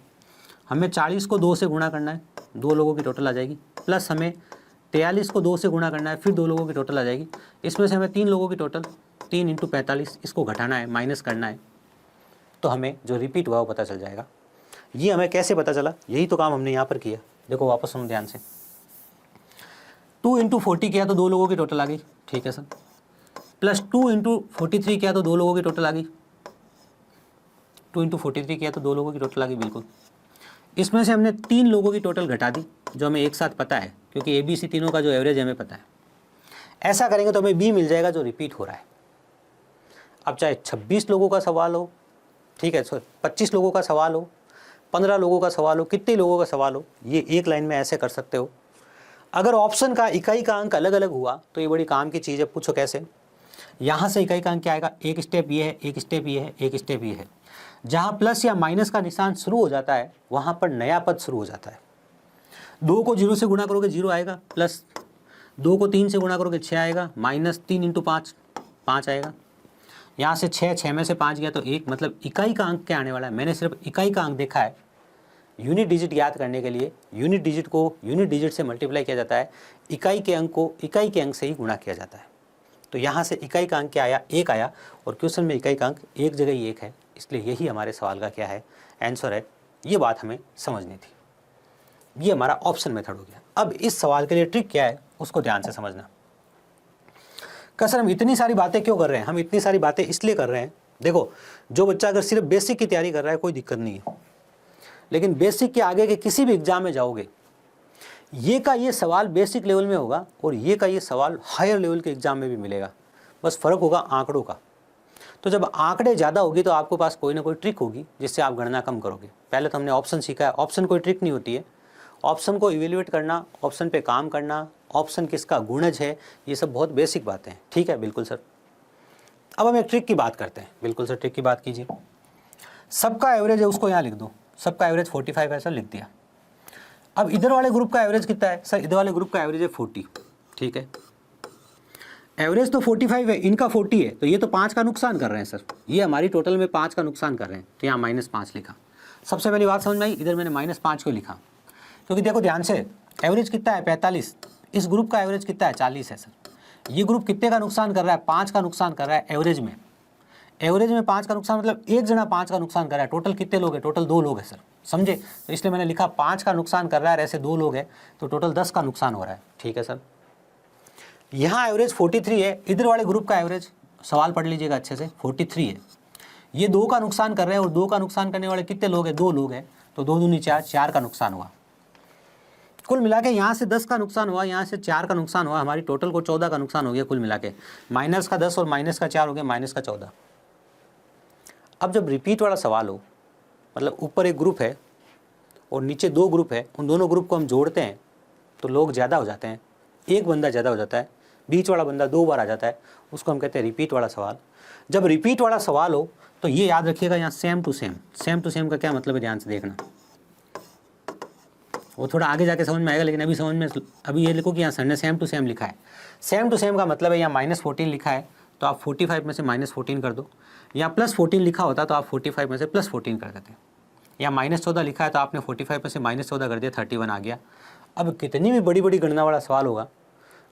हमें 40 को 2 से गुणा करना है, 2 लोगों की टोटल आ जाएगी, प्लस हमें 43 को 2 से गुणा करना है, फिर 2 लोगों की टोटल आ जाएगी। इसमें से हमें 3 लोगों की टोटल, 3 × 45 इसको घटाना है, माइनस करना है, तो हमें जो रिपीट हुआ वो पता चल जाएगा। ये हमें कैसे पता चला? यही तो काम हमने यहाँ पर किया। देखो वापस सुनो ध्यान से, 2 × 40 किया तो 2 लोगों की टोटल आ गई, ठीक है सर, प्लस 2 × 43 किया तो 2 लोगों की टोटल आ गई, 2 × 43 किया तो 2 लोगों की टोटल आ गई, बिल्कुल। इसमें से हमने 3 लोगों की टोटल घटा दी जो हमें एक साथ पता है, क्योंकि ABC तीनों का जो एवरेज हमें पता है। ऐसा करेंगे तो हमें B मिल जाएगा जो रिपीट हो रहा है। अब चाहे 26 लोगों का सवाल हो, ठीक है, 25 लोगों का सवाल हो, 15 लोगों का सवाल हो, कितने लोगों का सवाल हो, ये एक लाइन में ऐसे कर सकते हो। अगर ऑप्शन का इकाई का अंक अलग अलग हुआ तो ये बड़ी काम की चीज़ है। पूछो कैसे? यहाँ से इकाई का अंक क्या आएगा? एक स्टेप ये है, एक स्टेप ये है, एक स्टेप ये है। जहाँ प्लस या माइनस का निशान शुरू हो जाता है वहाँ पर नया पद शुरू हो जाता है। 2 को 0 से गुणा करोगे 0 आएगा, प्लस 2 को 3 से गुणा करोगे 6 आएगा, माइनस 3 × 5 5 आएगा। यहाँ से 6 में से 5 गया तो 1, मतलब इकाई का अंक क्या आने वाला है? मैंने सिर्फ इकाई का अंक देखा है। यूनिट डिजिट ज्ञात करने के लिए यूनिट डिजिट को यूनिट डिजिट से मल्टीप्लाई किया जाता है, इकाई के अंक को इकाई के अंक से ही गुणा किया जाता है। तो यहाँ से इकाई का अंक क्या आया? 1 आया, और क्वेश्चन में इकाई का अंक एक जगह ही 1 है, इसलिए यही हमारे सवाल का क्या है? आंसर है। ये बात हमें समझनी थी। ये हमारा ऑप्शन मेथड हो गया। अब इस सवाल के लिए ट्रिक क्या है उसको ध्यान से समझना। सर हम इतनी सारी बातें क्यों कर रहे हैं? हम इतनी सारी बातें इसलिए कर रहे हैं, देखो जो बच्चा अगर सिर्फ बेसिक की तैयारी कर रहा है कोई दिक्कत नहीं है, लेकिन बेसिक के आगे के किसी भी एग्जाम में जाओगे, ये का ये सवाल बेसिक लेवल में होगा और ये का ये सवाल हायर लेवल के एग्जाम में भी मिलेगा, बस फ़र्क होगा आंकड़ों का। तो जब आंकड़े ज़्यादा होगी तो आपके पास कोई ना कोई ट्रिक होगी जिससे आप गणना कम करोगे। पहले तो हमने ऑप्शन सीखा है, ऑप्शन कोई ट्रिक नहीं होती है। ऑप्शन को इवेल्युएट करना, ऑप्शन पे काम करना, ऑप्शन किसका गुणज है, ये सब बहुत बेसिक बातें हैं। ठीक है, बिल्कुल सर। अब हम एक ट्रिक की बात करते हैं। बिल्कुल सर, ट्रिक की बात कीजिए। सबका एवरेज है उसको यहाँ लिख दो, सबका एवरेज 45 है सर, लिख दिया। अब इधर वाले ग्रुप का एवरेज कितना है? सर इधर वाले ग्रुप का एवरेज है 40, ठीक है। एवरेज तो 45 है, इनका 40 है, तो ये तो 5 का नुकसान कर रहे हैं सर, ये हमारी टोटल में 5 का नुकसान कर रहे हैं, तो यहाँ -5 लिखा। सबसे पहली बात समझ में आई, इधर मैंने -5 को लिखा, क्योंकि देखो ध्यान से, एवरेज कितना है? 45, इस ग्रुप का एवरेज कितना है? 40 है सर। ये ग्रुप कितने का नुकसान कर रहा है? 5 का नुकसान कर रहा है एवरेज में। एवरेज में 5 का नुकसान मतलब एक जना 5 का नुकसान कर रहा है। टोटल कितने लोग हैं? टोटल 2 लोग हैं सर, समझे? तो इसलिए मैंने लिखा 5 का नुकसान कर रहा है, ऐसे 2 लोग हैं, तो टोटल 10 का नुकसान हो रहा है। ठीक है सर। यहाँ एवरेज 43 है, इधर वाले ग्रुप का एवरेज, सवाल पढ़ लीजिएगा अच्छे से, 43 है। ये 2 का नुकसान कर रहे हैं और 2 का नुकसान करने वाले कितने लोग हैं? 2 लोग हैं, तो 2 दूनी 4, 4 का नुकसान हुआ। कुल मिला के यहाँ से 10 का नुकसान हुआ, यहाँ से 4 का नुकसान हुआ, हमारी टोटल को 14 का नुकसान हो गया कुल मिला के। माइनस का 10 और माइनस का 4 हो गया, माइनस का 14। अब जब रिपीट वाला सवाल हो, मतलब ऊपर एक ग्रुप है और नीचे 2 ग्रुप है, उन दोनों ग्रुप को हम जोड़ते हैं तो लोग ज़्यादा हो जाते हैं, एक बंदा ज़्यादा हो जाता है, बीच वाला बंदा 2 बार आ जाता है, उसको हम कहते हैं रिपीट वाला सवाल। जब रिपीट वाला सवाल हो तो ये याद रखिएगा, यहाँ same to same. Same to same का क्या मतलब है? ध्यान से देखना, वो थोड़ा आगे जाके समझ में आएगा, लेकिन अभी समझ में, अभी ये लिखो कि यहाँ सर ने सेम टू सेम लिखा है। सेम टू सेम का मतलब है यहाँ -14 लिखा है तो आप 45 में से -14 कर दो, यहाँ +14 लिखा होता तो आप 45 में से +14 कर देते। यहाँ -14 लिखा है तो आपने 45 में से -14 कर दिया, 31 आ गया। अब कितनी भी बड़ी बड़ी गणना वाला सवाल होगा,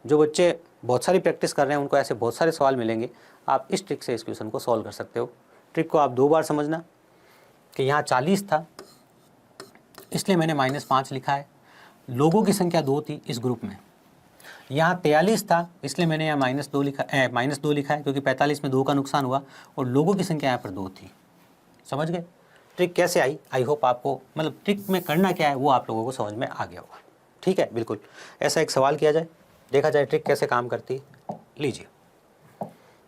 जो बच्चे बहुत सारी प्रैक्टिस कर रहे हैं उनको ऐसे बहुत सारे सवाल मिलेंगे, आप इस ट्रिक से इस क्वेश्चन को सॉल्व कर सकते हो। ट्रिक को आप 2 बार समझना कि यहाँ 40 था इसलिए मैंने -5 लिखा है, लोगों की संख्या 2 थी इस ग्रुप में। यहाँ 43 था इसलिए मैंने यहाँ -2 लिखा है क्योंकि 45 में 2 का नुकसान हुआ और लोगों की संख्या यहाँ पर 2 थी। समझ गए ट्रिक कैसे आई? आई होप आपको मतलब ट्रिक में करना क्या है वो आप लोगों को समझ में आ गया होगा। ठीक है, बिल्कुल ऐसा एक सवाल किया जाए, देखा जाए ट्रिक कैसे काम करती है। लीजिए,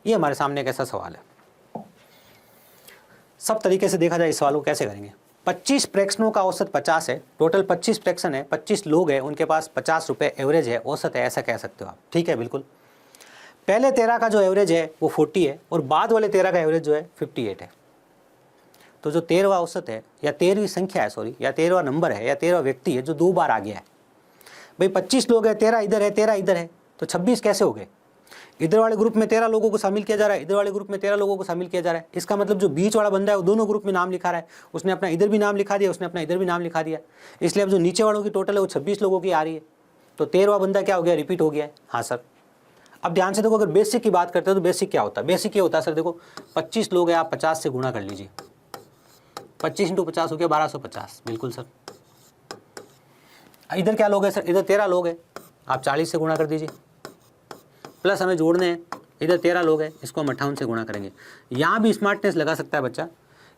ये हमारे सामने एक ऐसा सवाल है। सब तरीके से देखा जाए इस सवाल को कैसे करेंगे। 25 फ्रैक्शनों का औसत 50 है, टोटल 25 फ्रैक्शन है, 25 लोग हैं, उनके पास 50 रुपये एवरेज है, औसत है, ऐसा कह सकते हो आप। ठीक है, बिल्कुल। पहले 13 का जो एवरेज है वो 40 है और बाद वाले 13 का एवरेज जो है 58 है। तो जो 13वां औसत है या 13वीं संख्या है, सॉरी, या 13वां नंबर है या 13वां व्यक्ति है जो 2 बार आ गया है। भाई 25 लोग हैं, 13 इधर है, 13 इधर है, तो 26 कैसे हो गए? इधर वाले ग्रुप में 13 लोगों को शामिल किया जा रहा है, इधर वाले ग्रुप में 13 लोगों को शामिल किया जा रहा है। इसका मतलब जो बीच वाला बंदा है वो दोनों ग्रुप में नाम लिखा रहा है, उसने अपना इधर भी नाम लिखा दिया, उसने अपना इधर भी नाम लिखा दिया, इसलिए अब जो नीचे वालों की टोटल है वो 26 लोगों की आ रही है। तो 13वां बंदा क्या हो गया? रिपीट हो गया है। हाँ सर। अब ध्यान से देखो, अगर बेसिक की बात करते हो तो बेसिक क्या होता है? बेसिक ये होता है सर, देखो 25 लोग हैं, आप 50 से गुणा कर लीजिए, 25 × 50 हो गया 1250। बिल्कुल सर। इधर क्या लोग हैं सर? इधर 13 लोग हैं, आप 40 से गुणा कर दीजिए, प्लस हमें जोड़ने हैं, इधर 13 लोग हैं, इसको हम 58 से गुणा करेंगे। यहाँ भी स्मार्टनेस लगा सकता है बच्चा,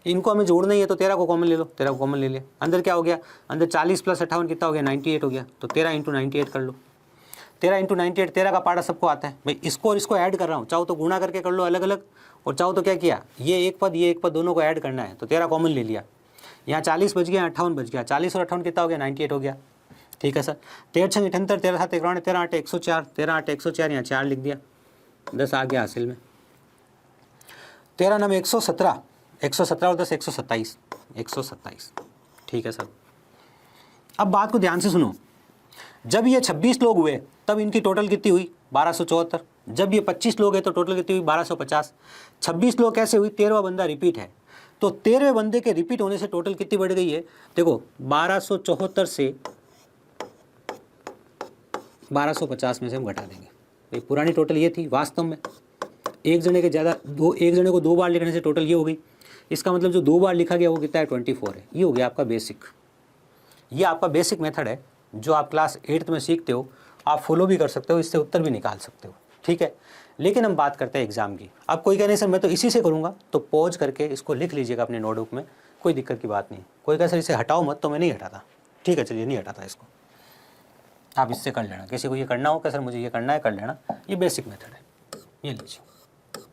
इनको हमें जोड़ना ही है तो 13 को कॉमन ले लो, 13 को कॉमन ले लिया। अंदर क्या हो गया? अंदर 40 + 58 कितना हो गया? 98 हो गया। तो 13 × 98 कर लो। 13 × 98, 13 का पारा सबको आता है भाई। इसको और इसको ऐड कर रहा हूँ, चाहो तो गुणा करके कर लो अलग अलग, और चाहो तो क्या किया, ये एक पद ये एक पद दोनों को ऐड करना है, तो 13 कॉमन ले लिया। यहाँ 40 बच गया, 58 बच गया, 40 और 58 कितना हो गया? 98 हो गया। ठीक है सर। 13 × 6 = 78, 13 × 7 = 91, 13 × 8 = 104, 13 × 8 = 104, यहाँ 4 लिख दिया, 10 आ गया हासिल में। 13 × 9 = 117, 117 और 10 127, 127। ठीक है सर। अब बात को ध्यान से सुनो, जब ये 26 लोग हुए तब इनकी टोटल कितनी हुई? 1274। जब ये 25 लोग हैं तो टोटल कितनी हुई? 1250। 26 लोग कैसे हुई? 13वां बंदा रिपीट है, तो 13वें बंदे के रिपीट होने से टोटल कितनी बढ़ गई है? देखो 1274 से 1250 में से हम घटा देंगे। ये पुरानी टोटल ये थी, वास्तव में एक जने के ज़्यादा एक जने को 2 बार लिखने से टोटल ये हो गई। इसका मतलब जो 2 बार लिखा गया वो कितना है? 24 है। ये हो गया आपका बेसिक। ये आपका बेसिक मेथड है जो आप क्लास 8th में सीखते हो, आप फॉलो भी कर सकते हो, इससे उत्तर भी निकाल सकते हो। ठीक है, लेकिन हम बात करते हैं एग्जाम की। अब कोई कहे नहीं सर मैं तो इसी से करूँगा, तो पॉज करके इसको लिख लीजिएगा अपने नोटबुक में, कोई दिक्कत की बात नहीं। कोई कहे सर इसे हटाओ मत, तो मैं नहीं हटाता। ठीक है, चलिए नहीं हटाता इसको, आप इससे कर लेना। किसी को ये करना हो कि सर मुझे ये करना है, कर लेना, ये बेसिक मेथड है। ये लीजिए।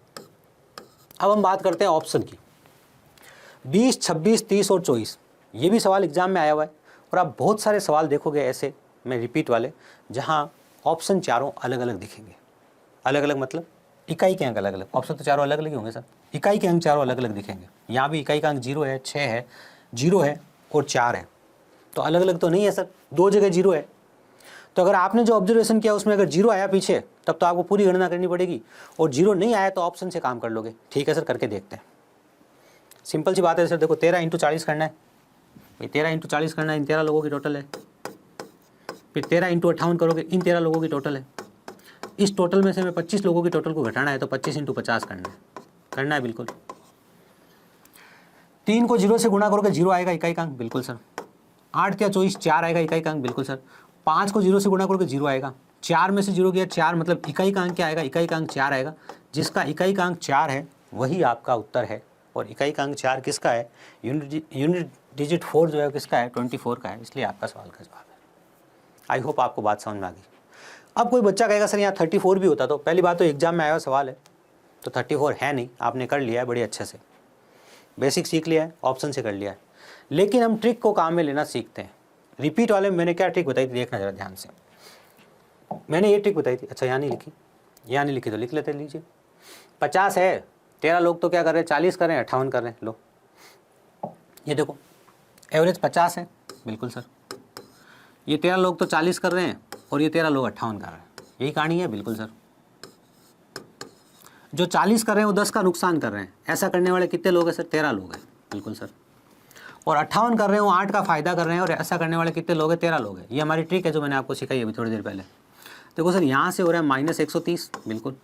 अब हम बात करते हैं ऑप्शन की। 20, 26, 30 और 24, ये भी सवाल एग्जाम में आया हुआ है और आप बहुत सारे सवाल देखोगे ऐसे में रिपीट वाले, जहाँ ऑप्शन चारों अलग अलग दिखेंगे। अलग अलग मतलब इकाई के अंक अलग अलग, ऑप्शन तो चारों अलग अलग ही होंगे सर, इकाई के अंक चारों अलग अलग दिखेंगे। यहाँ भी इकाई का अंक 0 है, 6 है, 0 है और 4 है, तो अलग अलग तो नहीं है सर, 2 जगह 0 है। तो अगर आपने जो ऑब्जर्वेशन किया उसमें अगर 0 आया पीछे, तब तो आपको पूरी गणना करनी पड़ेगी, और 0 नहीं आया तो ऑप्शन से काम कर लोगे। ठीक है सर, करके देखते हैं। सिंपल सी बात है सर, देखो 13 × 40 करना है भाई, 13 × 40 करना है, इन 13 लोगों की टोटल है। फिर 13 × 58 करोगे, इन 13 लोगों की टोटल है। इस टोटल में से हमें 25 लोगों की टोटल को घटाना है, तो 25 × 50 करना है बिल्कुल। 3 को 0 से गुणा करोगे 0 आएगा, इकाई का अंक, बिल्कुल सर। 8 × 24 4 आएगा, इकाई का अंक, बिल्कुल सर। 5 को 0 से गुणा करोगे 0 आएगा। 4 में से 0 गया 4, मतलब इकाई का अंक क्या आएगा? इकाई का अंक 4 आएगा। जिसका इकाई का अंक 4 है वही आपका उत्तर है, और इकाई का अंक 4 किसका है? यूनिट डिजिट 4 जो है किसका है? 24 का है, इसलिए आपका सवाल का जवाब है। आई होप आपको बात समझ में आ गई। अब कोई बच्चा कहेगा सर यहाँ 34 भी होता, तो पहली बात तो एग्जाम में आया हुआ सवाल है, तो 34 है नहीं, आपने कर लिया है बड़े अच्छे से, बेसिक सीख लिया है, ऑप्शन से कर लिया है। लेकिन हम ट्रिक को काम में लेना सीखते हैं। रिपीट वाले में मैंने क्या ट्रिक बताई थी, देखना जरा ध्यान से। मैंने ये ट्रिक बताई थी, अच्छा यहाँ नहीं लिखी, यहाँ नहीं लिखी तो लिख लेते, लीजिए। 50 है, 13 लोग तो क्या कर रहे हैं? 40 कर रहे हैं, 58 कर रहे हैं। लो ये देखो, एवरेज 50 है, बिल्कुल सर। ये 13 लोग तो 40 कर रहे हैं और ये 13 लोग 58 कर रहे हैं, यही कहानी है, बिल्कुल सर। जो 40 कर रहे हैं वो 10 का नुकसान कर रहे हैं, ऐसा करने वाले कितने लोग हैं सर? 13 लोग हैं, बिल्कुल सर। और 58 कर रहे हैं वो 8 का फायदा कर रहे हैं, और ऐसा करने वाले कितने लोग हैं? 13 लोग हैं। ये हमारी ट्रिक है जो मैंने आपको सिखाई अभी थोड़ी देर पहले। देखो सर यहाँ से हो रहा है -130 बिल्कुल,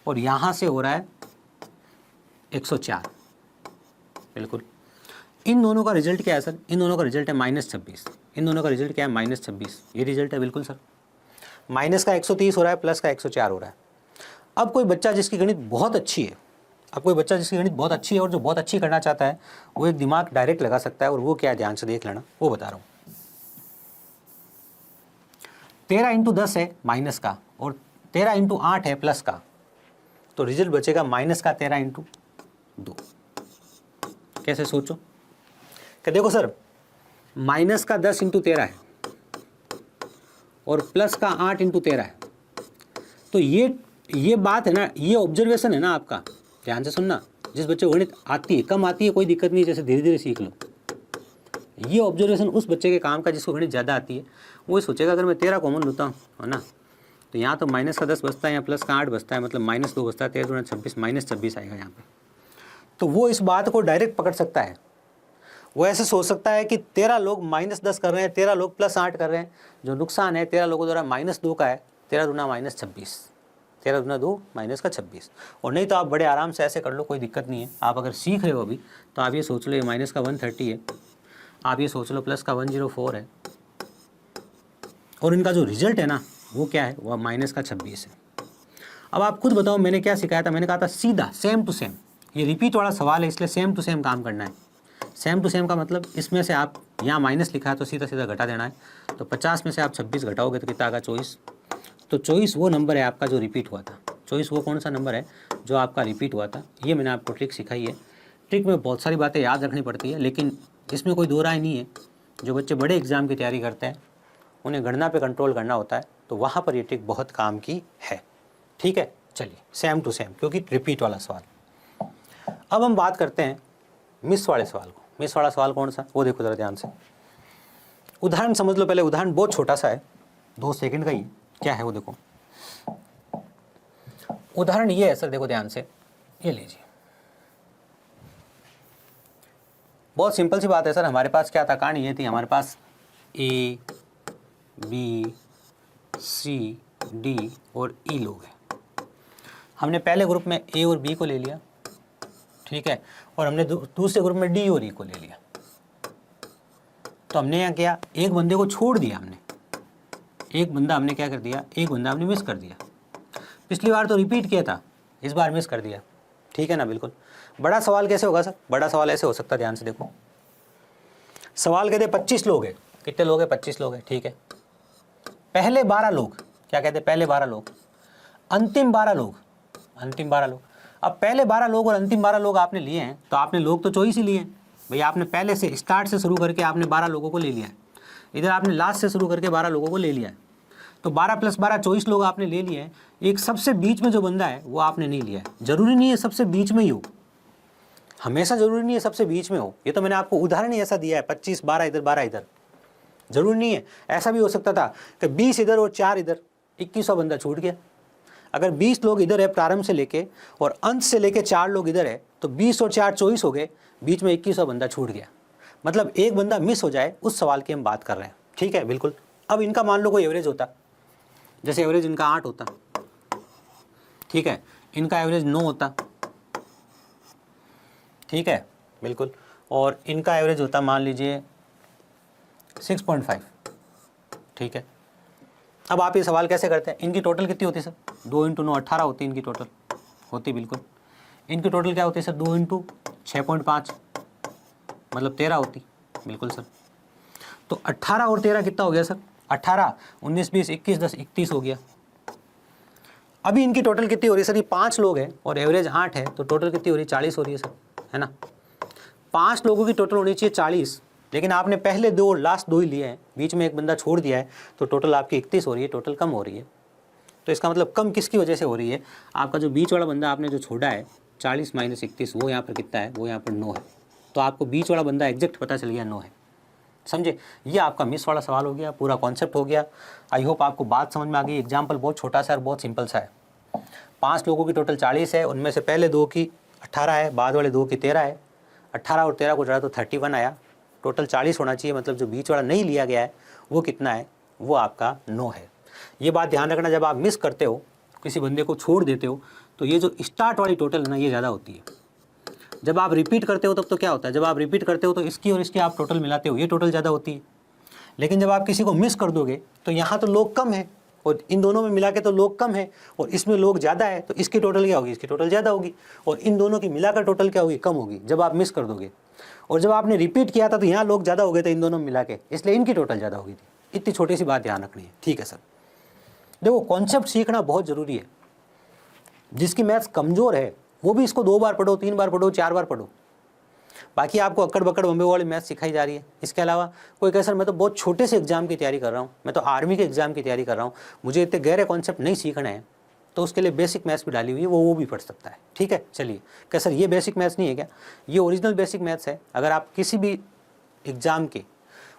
और यहाँ से हो रहा है 104 बिल्कुल। इन दोनों का रिजल्ट क्या है सर? इन दोनों का रिजल्ट है -26। इन दोनों का रिजल्ट क्या है? -26। ये रिजल्ट है बिल्कुल सर। माइनस का 130 हो रहा है, प्लस का 104 हो रहा है। अब कोई बच्चा जिसकी गणित बहुत अच्छी है, अब कोई बच्चा जिसकी गणित बहुत अच्छी है और जो बहुत अच्छी करना चाहता है, वो एक दिमाग डायरेक्ट लगा सकता है, और वो क्या है ध्यान से देख लेना, वो बता रहा हूँ। 13 × 10 है माइनस का, और 13 × 8 है प्लस का, तो रिजल्ट बचेगा माइनस का 13 × 2। कैसे सोचो कि देखो सर, माइनस का 10 × 13 है और प्लस का 8 × 13 है, तो ये बात है ना, ये ऑब्जर्वेशन है ना आपका, ध्यान से सुनना। जिस बच्चे को गणित आती है, कम आती है कोई दिक्कत नहीं, जैसे धीरे धीरे सीख लो। ये ऑब्जर्वेशन उस बच्चे के काम का जिसको गणित ज़्यादा आती है। वो सोचेगा अगर मैं 13 कॉमन लेता हूँ, है ना, तो यहाँ तो माइनस का 10 बचता है, यहाँ प्लस का 8 बचता है, मतलब -2 बचता है, 13 × 26 -26 आएगा यहाँ पे। तो वो इस बात को डायरेक्ट पकड़ सकता है। वो ऐसे सोच सकता है कि 13 लोग -10 कर रहे हैं, 13 लोग +8 कर रहे हैं, जो नुकसान है 13 लोगों द्वारा -2 का है, 13 दूना -26, 13 दूना 2 -26। और नहीं तो आप बड़े आराम से ऐसे कर लो, कोई दिक्कत नहीं है। आप अगर सीख रहे हो अभी, तो आप ये सोच लो ये माइनस का 130 है, आप ये सोच लो प्लस का 104 है, और इनका जो रिजल्ट है ना वो क्या है, वह -26 है। अब आप खुद बताओ, मैंने क्या सिखाया था? मैंने कहा था सीधा सेम टू सेम। ये रिपीट वाला सवाल है, इसलिए सेम टू सेम काम करना है। सेम टू सेम का मतलब इसमें से आप यहाँ माइनस लिखा है तो सीधा सीधा घटा देना है। तो 50 में से आप 26 घटाओगे तो कितना आएगा? 24। तो 24 वो नंबर है आपका जो रिपीट हुआ था। 24 वो कौन सा नंबर है जो आपका रिपीट हुआ था? ये मैंने आपको ट्रिक सिखाई है। ट्रिक में बहुत सारी बातें याद रखनी पड़ती है, लेकिन इसमें कोई दो राय नहीं है। जो बच्चे बड़े एग्जाम की तैयारी करते हैं उन्हें गणना पे कंट्रोल करना होता है, तो वहाँ पर ये ट्रिक बहुत काम की है। ठीक है, चलिए सेम टू सेम, क्योंकि रिपीट वाला सवाल। अब हम बात करते हैं मिस वाले सवाल को। मिस वाला सवाल कौन सा, वो देखो ज़रा ध्यान से। उदाहरण समझ लो पहले। उदाहरण बहुत छोटा सा है, 2 सेकंड का ही। क्या है वो देखो। उदाहरण ये है सर, देखो ध्यान से, ये लीजिए। बहुत सिंपल सी बात है सर। हमारे पास क्या था, कहानी ये थी, हमारे पास A, B, C, D और E लोग हैं। हमने पहले ग्रुप में A और B को ले लिया, ठीक है, और हमने दूसरे ग्रुप में D और E को ले लिया। तो हमने यहाँ किया, एक बंदे को छोड़ दिया हमने। एक बंदा हमने क्या कर दिया, एक बंदा हमने मिस कर दिया। पिछली बार तो रिपीट किया था, इस बार मिस कर दिया। ठीक है ना, बिल्कुल। बड़ा सवाल कैसे होगा सर? बड़ा सवाल ऐसे हो सकता है, ध्यान से देखो। सवाल कहते 25 लोग हैं। कितने लोग हैं? 25 लोग हैं, ठीक है। पहले 12 लोग, क्या कहते हैं? पहले 12 लोग, अंतिम 12 लोग, अंतिम 12 लोग। अब पहले 12 लोग और अंतिम 12 लोग आपने लिए हैं, तो आपने लोग तो चॉइस ही लिए हैं भाई। आपने पहले से स्टार्ट से शुरू करके आपने 12 लोगों को ले लिया है, इधर आपने लास्ट से शुरू करके 12 लोगों को ले लिया है। तो 12 + 12 24 लोग आपने ले लिए हैं। एक सबसे बीच में जो बंदा है वो आपने नहीं लिया है। जरूरी नहीं है सबसे बीच में ही हो, हमेशा जरूरी नहीं है सबसे बीच में हो। ये तो मैंने आपको उदाहरण ही ऐसा दिया है, 25 12 इधर 12 इधर, जरूरी नहीं है। ऐसा भी हो सकता था कि 20 इधर और 4 इधर, 2100 बंदा छूट गया। अगर 20 लोग इधर है प्रारंभ से लेके और अंत से लेके 4 लोग इधर है, तो 20 और 4 24 हो गए, बीच में 2100 बंदा छूट गया। मतलब एक बंदा मिस हो जाए, उस सवाल की हम बात कर रहे हैं। ठीक है, बिल्कुल। अब इनका मान लो कोई एवरेज होता, जैसे एवरेज इनका 8 होता, ठीक है, इनका एवरेज 9 होता, ठीक है, बिल्कुल, और इनका एवरेज होता मान लीजिए 6.5, ठीक है। अब आप ये सवाल कैसे करते हैं? इनकी टोटल कितनी होती है सर? 2 × 9 18 होती है इनकी टोटल, होती बिल्कुल। इनकी टोटल क्या होती है सर? 2 × 6.5 मतलब 13 होती, बिल्कुल सर। तो 18 और 13 कितना हो गया सर? 18 19 20 21 10 31 हो गया। अभी इनकी टोटल कितनी हो रही है सर? ये 5 लोग हैं और एवरेज 8 है, तो टोटल कितनी हो रही है? 40 हो रही है सर, है ना। 5 लोगों की टोटल होनी चाहिए 40, लेकिन आपने पहले 2 लास्ट 2 ही लिए हैं, बीच में एक बंदा छोड़ दिया है, तो टोटल आपकी 31 हो रही है, टोटल कम हो रही है। तो इसका मतलब कम किसकी वजह से हो रही है? आपका जो बीच वाला बंदा आपने जो छोड़ा है 40 - 31, वो यहाँ पर कितना है? वो यहाँ पर 9 है। तो आपको बीच वाला बंदा एग्जैक्ट पता चल गया 9 है, समझे। ये आपका मिस वाला सवाल हो गया, पूरा कॉन्सेप्ट हो गया। आई होप आपको बात समझ में आ गई। एग्जाम्पल बहुत छोटा सा और बहुत सिंपल सा है। 5 लोगों की टोटल 40 है, उनमें से पहले 2 की 18 है, बाद वाले 2 की 13 है। 18 और 13 को जोड़ा तो 31 आया। टोटल 40 होना चाहिए, मतलब जो बीच वाला नहीं लिया गया है वो कितना है? वो आपका 9 है। ये बात ध्यान रखना, जब आप मिस करते हो, किसी बंदे को छोड़ देते हो, तो ये जो स्टार्ट वाली टोटल है ना, ये ज़्यादा होती है। जब आप रिपीट करते हो तब तो क्या होता है, जब आप रिपीट करते हो तो इसकी और इसकी आप टोटल मिलाते हो, ये टोटल ज़्यादा होती है। लेकिन जब आप किसी को मिस कर दोगे तो यहाँ तो लोग कम है और इन दोनों में मिला के तो लोग कम है और इसमें लोग ज़्यादा है, तो इसकी टोटल क्या होगी, इसकी टोटल ज़्यादा होगी और इन दोनों की मिलाकर टोटल क्या होगी, कम होगी जब आप मिस कर दोगे। और जब आपने रिपीट किया था तो यहाँ लोग ज़्यादा हो गए थे इन दोनों में मिला के, इसलिए इनकी टोटल ज़्यादा होगी थी। इतनी छोटी सी बात ध्यान रखनी है, ठीक है सर। देखो कॉन्सेप्ट सीखना बहुत ज़रूरी है। जिसकी मैथ्स कमज़ोर है वो भी इसको 2 बार पढ़ो, 3 बार पढ़ो, 4 बार पढ़ो। बाकी आपको अक्कड़ बक्कड़ बम्बे वाली मैथ सिखाई जा रही है। इसके अलावा कोई कहे सर मैं तो बहुत छोटे से एग्जाम की तैयारी कर रहा हूँ, मैं तो आर्मी के एग्जाम की तैयारी कर रहा हूँ, मुझे इतने गहरे कॉन्सेप्ट नहीं सीखना है, तो उसके लिए बेसिक मैथ्स भी डाली हुई है, वो भी पढ़ सकता है। ठीक है, चलिए। क्या सर ये बेसिक मैथ्स नहीं है क्या? ये ओरिजिनल बेसिक मैथ्स है। अगर आप किसी भी एग्ज़ाम के,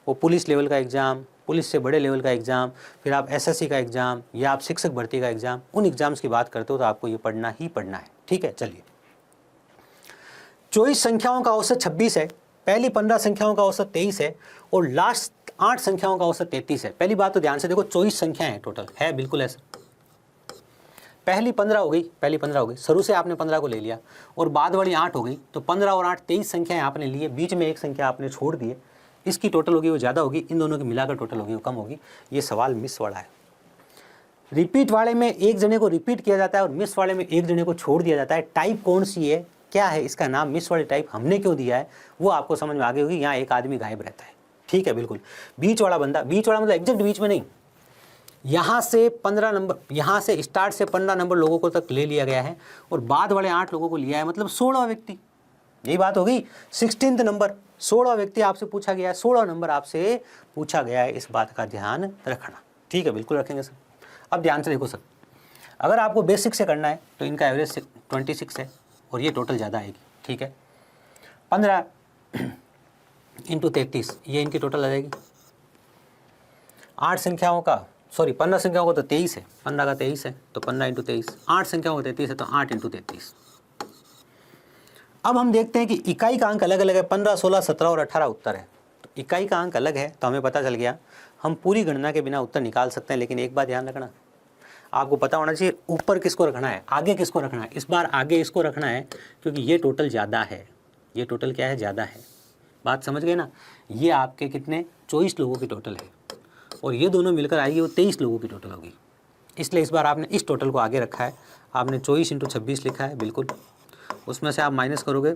वो पुलिस लेवल का एग्ज़ाम, पुलिस से बड़े लेवल का एग्ज़ाम, फिर आप SSC का एग्ज़ाम या आप शिक्षक भर्ती का एग्ज़ाम, उन एग्ज़ाम्स की बात करते हो तो आपको ये पढ़ना ही पढ़ना है। ठीक है, चलिए। 24 संख्याओं का औसत 26 है, पहली 15 संख्याओं का औसत 23 है और लास्ट 8 संख्याओं का औसत 33 है। पहली बात तो ध्यान से देखो, 24 संख्याएं हैं टोटल, है बिल्कुल ऐसा। पहली 15 हो गई, शुरू से आपने 15 को ले लिया और बाद वाली 8 हो गई, तो 15 और 8 23 संख्याएं आपने लिए, बीच में एक संख्या आपने छोड़ दी है, इसकी टोटल होगी वो ज़्यादा होगी, इन दोनों की मिलाकर टोटल होगी वो कम होगी। ये सवाल मिस वाला है। रिपीट वाले में एक जने को रिपीट किया जाता है और मिस वाले में एक जने को छोड़ दिया जाता है। टाइप कौन सी है, क्या है इसका नाम, मिस वाली टाइप हमने क्यों दिया है, वो आपको समझ में आ गई होगी। यहाँ एक आदमी गायब रहता है, ठीक है, बिल्कुल। बीच वाला बंदा, बीच वाला मतलब एग्जैक्ट बीच में नहीं, यहाँ से 15 नंबर, यहाँ से स्टार्ट से 15 नंबर लोगों को तक ले लिया गया है और बाद वाले 8 लोगों को लिया है, मतलब 16 व्यक्ति। यही बात हो गई। 16th नंबर, 16 व्यक्ति आपसे पूछा गया है, 16 नंबर आपसे पूछा गया है, इस बात का ध्यान रखना। ठीक है, बिल्कुल रखेंगे सर। अब ध्यान से देखो सर, अगर आपको बेसिक से करना है तो इनका एवरेज 26 है और ये टोटल ज़्यादा आएगी। ठीक है, 15 × 33, ये इनकी टोटल आ जाएगी। 8 संख्याओं का, सॉरी 15 संख्याओं का तो 23 है, 15 का 23 है तो 15 × 23, 8 संख्याओं का 33 है तो 8 × 33। अब हम देखते हैं कि इकाई का अंक अलग अलग है, 15, 16, 17 और 18 उत्तर है। तो इकाई का अंक अलग है तो हमें पता चल गया, हम पूरी गणना के बिना उत्तर निकाल सकते हैं। लेकिन एक बात ध्यान रखना, आपको पता होना चाहिए ऊपर किसको रखना है, आगे किसको रखना है। इस बार आगे इसको रखना है क्योंकि ये टोटल ज़्यादा है, ये टोटल क्या है, ज़्यादा है। बात समझ गए ना? ये आपके कितने, 24 लोगों की टोटल है और ये दोनों मिलकर आएगी वो 23 लोगों की टोटल होगी। इसलिए इस बार आपने इस टोटल को आगे रखा है, आपने 24 × 26 लिखा है, बिल्कुल। उसमें से आप माइनस करोगे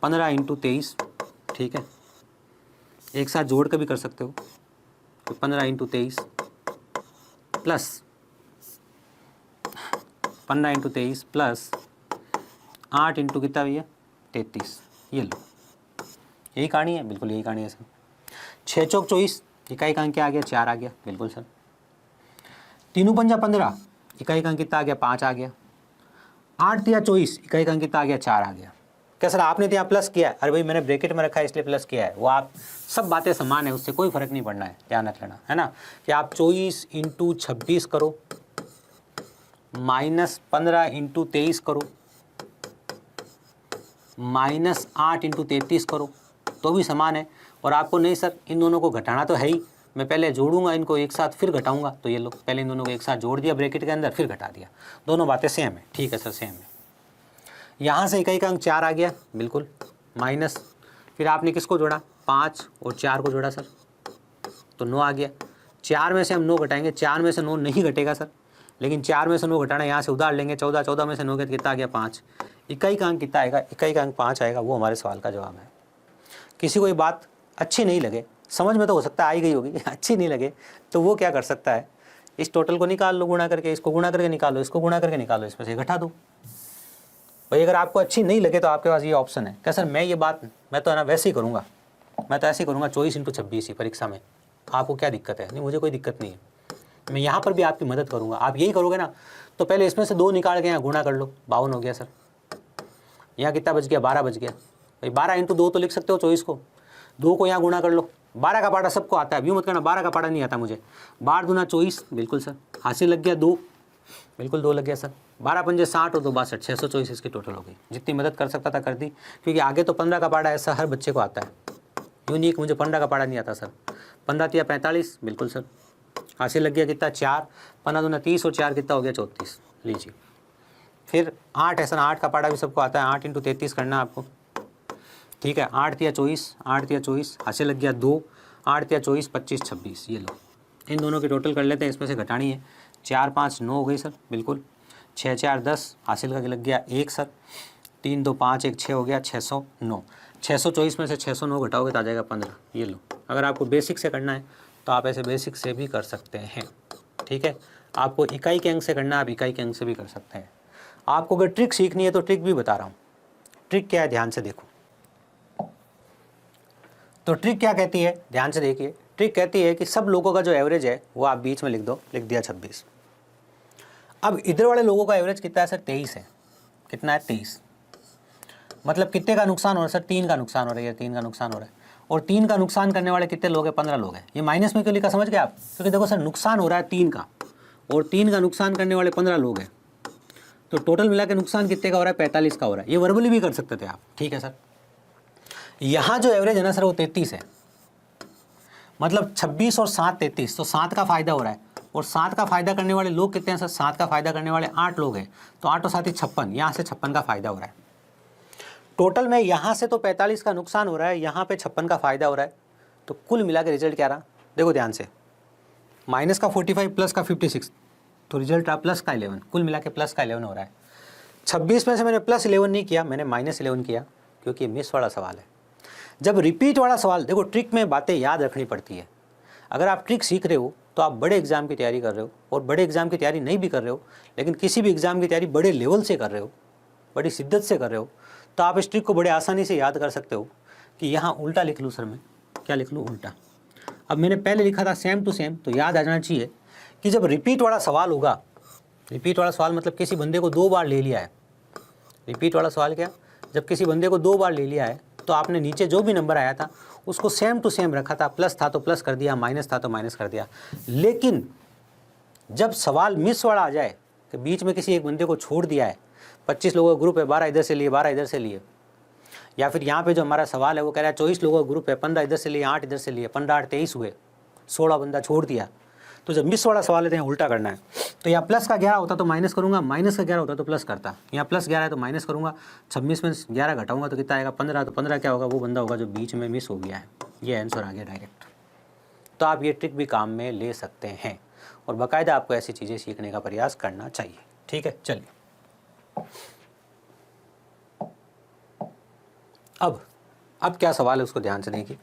15 × 23, ठीक है, एक साथ जोड़ कर भी कर सकते हो, तो 15 × 23 प्लस 15 × 23 प्लस 8 × कितना भैया, 33, ये लो। यही कहानी है, बिल्कुल यही कहानी है सर। 6 चौक 24, इकाई का अंक क्या आ गया, 4 आ गया, बिल्कुल सर। 3 पंजा 15, इकाई का अंक कितना आ गया, 5 आ गया। 8 या 24, इकाई का अंक कितना आ गया, 4 आ गया। क्या सर आपने तो यहाँ प्लस किया है? अरे भाई मैंने ब्रैकेट में रखा है इसलिए प्लस किया है, वो आप सब बातें समान है, उससे कोई फर्क नहीं पड़ना है, ध्यान रख लेना, है ना। कि आप 24 × 26 करो, -15 × 23 करो, -8 × 33 करो, तो भी समान है। और आपको नहीं सर इन दोनों को घटाना तो है ही, मैं पहले जोड़ूंगा इनको एक साथ फिर घटाऊंगा, तो ये लो, पहले इन दोनों को एक साथ जोड़ दिया ब्रैकेट के अंदर, फिर घटा दिया, दोनों बातें सेम है। ठीक है सर, सेम है। यहाँ से इकाई का अंक 4 आ गया, बिल्कुल, माइनस, फिर आपने किसको जोड़ा, 5 और 4 को जोड़ा सर, तो 9 आ गया। 4 में से हम 9 घटाएंगे, 4 में से 9 नहीं घटेगा सर, लेकिन 4 में से 9 घटाना, यहाँ से उधार लेंगे, 14, 14 में से 9 कितना आ गया, 5। इकाई का अंक कितना आएगा, इकाई का अंक 5 आएगा, वो हमारे सवाल का जवाब है। किसी को ये बात अच्छी नहीं लगे, समझ में तो हो सकता है आई गई होगी, अच्छी नहीं लगे तो वो क्या कर सकता है, इस टोटल को निकाल लो, गुणा करके, इसको गुणा करके निकालो, इसको गुणा करके निकालो, इसमें से घटा दो। भाई अगर आपको अच्छी नहीं लगे तो आपके पास ये ऑप्शन है। क्या सर मैं ये बात, मैं तो है ना वैसे ही करूँगा, मैं तो ऐसे ही करूँगा 24 × 26 ही परीक्षा में, आपको क्या दिक्कत है? नहीं, मुझे कोई दिक्कत नहीं है, मैं यहाँ पर भी आपकी मदद करूँगा। आप यही करोगे ना, तो पहले इसमें से 2 निकाल के यहाँ गुणा कर लो, 52 हो गया सर। यहाँ कितना बच गया, 12 बच गया। भाई 12 × 2 तो लिख सकते हो 24 को, 2 को यहाँ गुणा कर लो। 12 का पाड़ा सबको आता है, यूँ मत करना 12 का पाड़ा नहीं आता मुझे। 12 दूना 24, बिल्कुल सर, हासिल लग गया 2, बिल्कुल 2 लग गया सर। 12 पंजे 60 और 2 62, 624 इसकी टोटल हो गई। जितनी मदद कर सकता था कर दी, क्योंकि आगे तो 15 का पाड़ा ऐसा हर बच्चे को आता है, यूँ नहीं कि मुझे 15 का पाड़ा नहीं आता सर। 15 × 45, बिल्कुल सर, हासिल लग गया कितना 4, 15 दूना 30 और 4 कितना हो गया 34। लीजिए फिर 8 है सर, 8 का पाड़ा भी सबको आता है, 8 × 33 करना है आपको, ठीक है। 8 × 24, 8 × 24 हासिल लग गया 2, 8 × 24 25 26। ये लो इन दोनों की टोटल कर लेते हैं, इसमें से घटानी है। 4 5 9 हो गई सर, बिल्कुल। 6 4 10 हासिल का लग गया 1 सर, 3 2 5 1 6 हो गया 609। 624 में से 609 घटाओगे तो आ जाएगा 15। ये लो, अगर आपको बेसिक से करना है तो आप ऐसे बेसिक से भी कर सकते हैं, ठीक है। आपको इकाई के अंक से करना है, आप इकाई के अंक से भी कर सकते हैं। आपको अगर ट्रिक सीखनी है तो ट्रिक भी बता रहा हूँ। ट्रिक क्या है, ध्यान से देखो। तो ट्रिक क्या कहती है, ध्यान से देखिए। ट्रिक कहती है कि सब लोगों का जो एवरेज है वो आप बीच में लिख दो, लिख दिया 26। अब इधर वाले लोगों का एवरेज कितना है सर, 23 है। कितना है, 23। मतलब कितने का नुकसान हो रहा है सर, 3 का नुकसान हो रहा है, 3 का नुकसान हो रहा है। और 3 का नुकसान करने वाले कितने लोग हैं, 15 लोग हैं। ये माइनस में क्यों लिखा समझ गए आप, क्योंकि देखो सर नुकसान हो रहा है 3 का, और 3 का नुकसान करने वाले 15 लोग हैं, तो टोटल मिला के नुकसान कितने का हो रहा है, 45 का हो रहा है। ये वर्बली भी कर सकते थे आप, ठीक है सर। यहाँ जो एवरेज है ना सर वो 33 है, मतलब 26 और 7 33, तो 7 का फायदा हो रहा है। और 7 का फायदा करने वाले लोग कितने हैं सर, 7 का फायदा करने वाले 8 लोग हैं, तो 8 और 7 ही 56, यहाँ से 56 का फायदा हो रहा है। टोटल में यहाँ से तो 45 का नुकसान हो रहा है, यहाँ पे 56 का फायदा हो रहा है, तो कुल मिला के रिजल्ट क्या रहा, देखो ध्यान से। माइनस का 45 प्लस का 56, तो रिजल्ट रहा प्लस का 11, कुल मिला के प्लस का 11 हो रहा है। 26 में से मैंने प्लस 11 नहीं किया, मैंने माइनस 11 किया, क्योंकि ये मिस वाला सवाल है। जब रिपीट वाला सवाल, देखो ट्रिक में बातें याद रखनी पड़ती है। अगर आप ट्रिक सीख रहे हो तो आप बड़े एग्जाम की तैयारी कर रहे हो, और बड़े एग्जाम की तैयारी नहीं भी कर रहे हो, लेकिन किसी भी एग्जाम की तैयारी बड़े लेवल से कर रहे हो, बड़ी शिद्दत से कर रहे हो, तो आप इस ट्रिक को बड़े आसानी से याद कर सकते हो कि यहाँ उल्टा लिख लूँ सर, मैं क्या लिख लूँ, उल्टा। अब मैंने पहले लिखा था सेम टू सेम, तो याद आ जाना चाहिए कि जब रिपीट वाला सवाल होगा, रिपीट वाला सवाल मतलब किसी बंदे को 2 बार ले लिया है। रिपीट वाला सवाल क्या, जब किसी बंदे को 2 बार ले लिया है, तो आपने नीचे जो भी नंबर आया था उसको सेम टू सेम रखा था, प्लस था तो प्लस कर दिया, माइनस था तो माइनस कर दिया। लेकिन जब सवाल मिस वाला आ जाए कि बीच में किसी एक बंदे को छोड़ दिया है, 25 लोगों का ग्रुप है, 12 इधर से लिए, 12 इधर से लिए, या फिर यहाँ पे जो हमारा सवाल है वो कह रहा है 24 लोगों का ग्रुप है, 15 इधर से लिए, 8 इधर से लिए, 15 8 23 हुए, 16 बंदा छोड़ दिया, तो जब मिस वाला सवाल है तो यहाँ उल्टा करना है। तो यहाँ प्लस का 11 होता तो माइनस करूँगा, माइनस का 11 होता तो प्लस करता। यहाँ प्लस 11 है तो माइनस करूँगा, 26 में 11 घटाऊंगा तो कितना आएगा, 15। तो 15 क्या होगा, वो बंदा होगा जो बीच में मिस हो गया है। ये आंसर आ गया डायरेक्ट। तो आप ये ट्रिक भी काम में ले सकते हैं, और बाकायदा आपको ऐसी चीज़ें सीखने का प्रयास करना चाहिए, ठीक है। चलिए अब क्या सवाल है उसको ध्यान से देखिए।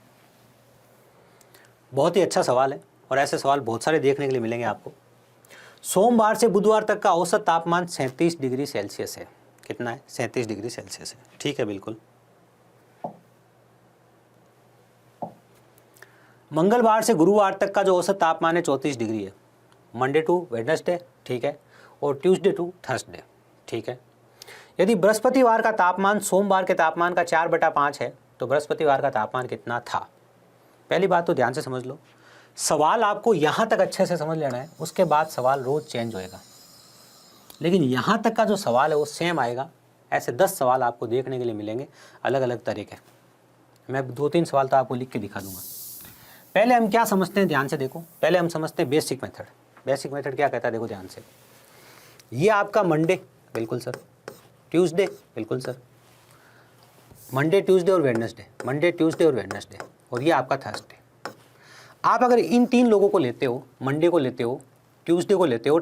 बहुत ही अच्छा सवाल है, और ऐसे सवाल बहुत सारे देखने के लिए मिलेंगे आपको। सोमवार से बुधवार तक का औसत तापमान 37 डिग्री सेल्सियस है। कितना है, 37 डिग्री सेल्सियस है, ठीक है, बिल्कुल। मंगलवार से गुरुवार तक का जो औसत तापमान है 34 डिग्री है। मंडे टू वेडनेसडे, ठीक है, और ट्यूसडे टू थर्सडे, ठीक है। यदि बृहस्पतिवार का तापमान सोमवार के तापमान का 4/5 है, तो बृहस्पतिवार का तापमान कितना था। पहली बात तो ध्यान से समझ लो, सवाल आपको यहाँ तक अच्छे से समझ लेना है, उसके बाद सवाल रोज़ चेंज होएगा, लेकिन यहाँ तक का जो सवाल है वो सेम आएगा। ऐसे 10 सवाल आपको देखने के लिए मिलेंगे, अलग अलग तरीके। मैं 2-3 सवाल तो आपको लिख के दिखा दूंगा। पहले हम क्या समझते हैं, ध्यान से देखो। पहले हम समझते हैं बेसिक मेथड। बेसिक मेथड क्या कहता है, देखो ध्यान से। ये आपका मंडे, बिल्कुल सर। ट्यूसडे, बिल्कुल सर। मंडे ट्यूसडे और वेडनेसडे, मंडे ट्यूसडे और वेडनेसडे, और ये आपका थर्सडे। आप अगर इन 3 लोगों को लेते हो, मंडे को लेते हो, ट्यूसडे को लेते हो,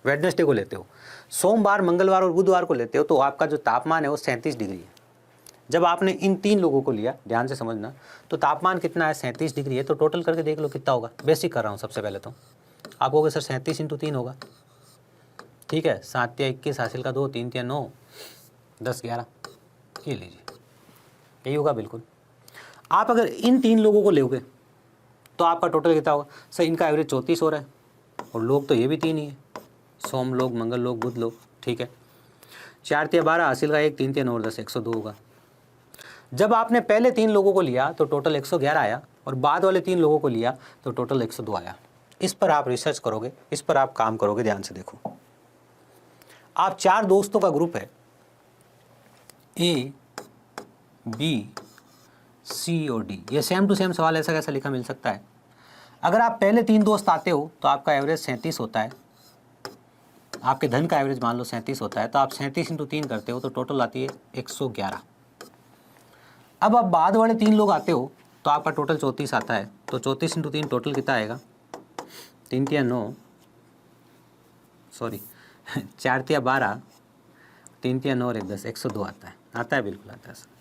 वेडनेसडे को लेते हो, सोमवार मंगलवार और बुधवार को लेते हो, तो आपका जो तापमान है वो 37 डिग्री है। जब आपने इन 3 लोगों को लिया, ध्यान से समझना, तो तापमान कितना है, 37 डिग्री है। तो टोटल करके देख लो कितना होगा। बेसिक कर रहा हूँ सबसे पहले, तो आप कहोगे सर 37 × 3 होगा, ठीक है। 7 या 21 हासिल का 2, 3 या 9, 10 11, ये लीजिए, यही होगा बिल्कुल। आप अगर इन 3 लोगों को लोगे तो आपका टोटल कितना होगा सर। इनका एवरेज 34 हो रहा है, और लोग तो ये भी 3 ही है, सोम लोग, मंगल लोग, बुध लोग, ठीक है। 4 या 12 हासिल का 1, 3 या 9 और 10, 102 होगा। जब आपने पहले 3 लोगों को लिया तो टोटल 111 आया, और बाद वाले 3 लोगों को लिया तो टोटल 102 आया। इस पर आप रिसर्च करोगे, इस पर आप काम करोगे। ध्यान से देखो, आप 4 दोस्तों का ग्रुप है, ए बी सी और डी। ये सेम टू सेम सवाल ऐसा कैसा लिखा मिल सकता है। अगर आप पहले 3 दोस्त आते हो तो आपका एवरेज 37 होता है, आपके धन का एवरेज मान लो 37 होता है, तो आप 37 × 3 करते हो तो टोटल आती है 111। अब आप बाद वाले 3 लोग आते हो तो आपका टोटल 34 आता है, तो 34 × 3 टोटल कितना आएगा, 3 × 9 सॉरी 4 × 12, 3 × 9 और 1 10, 102 आता है बिल्कुल आता है सर।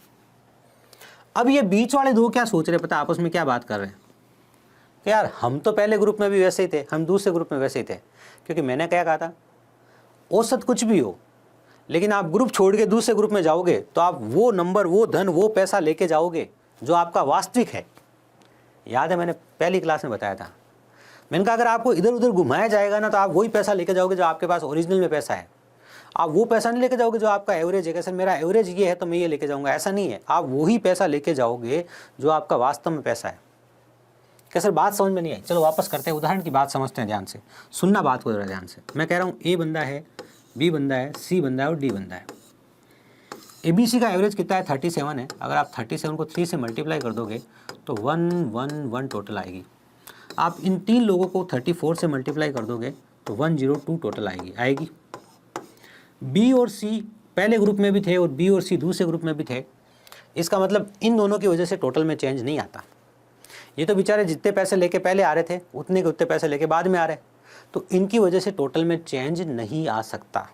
अब ये बीच वाले दो क्या सोच रहे पता, आपस में क्या बात कर रहे हैं कि यार हम तो पहले ग्रुप में भी वैसे ही थे, हम दूसरे ग्रुप में वैसे ही थे, क्योंकि मैंने क्या कहा था, औसत कुछ भी हो लेकिन आप ग्रुप छोड़ के दूसरे ग्रुप में जाओगे तो आप वो नंबर, वो धन, वो पैसा लेके जाओगे जो आपका वास्तविक है। याद है मैंने पहली क्लास में बताया था, मैंने कहा अगर आपको इधर उधर घुमाया जाएगा ना तो आप वही पैसा लेके जाओगे जो आपके पास ओरिजिनल में पैसा है। आप वो पैसा नहीं लेके जाओगे जो आपका एवरेज है, कि सर मेरा एवरेज ये है तो मैं ये लेके जाऊंगा, ऐसा नहीं है। आप वही पैसा लेके जाओगे जो आपका वास्तव में पैसा है। क्या सर बात समझ में नहीं आई? चलो वापस करते हैं, उदाहरण की बात समझते हैं, ध्यान से सुनना बात को जरा ध्यान से। मैं कह रहा हूँ ए बंदा है, बी बंदा है, सी बंदा है और डी बंदा है। ABC का एवरेज कितना है, 37 है। अगर आप 37 को 3 से मल्टीप्लाई कर दोगे तो 111 टोटल आएगी। आप इन 3 लोगों को 34 से मल्टीप्लाई कर दोगे तो 102 टोटल आएगी। बी और सी पहले ग्रुप में भी थे और बी और सी दूसरे ग्रुप में भी थे, इसका मतलब इन दोनों की वजह से टोटल में चेंज नहीं आता। ये तो बेचारे जितने पैसे लेके पहले आ रहे थे उतने के उतने पैसे लेके बाद में आ रहे, तो इनकी वजह से टोटल में चेंज नहीं आ सकता।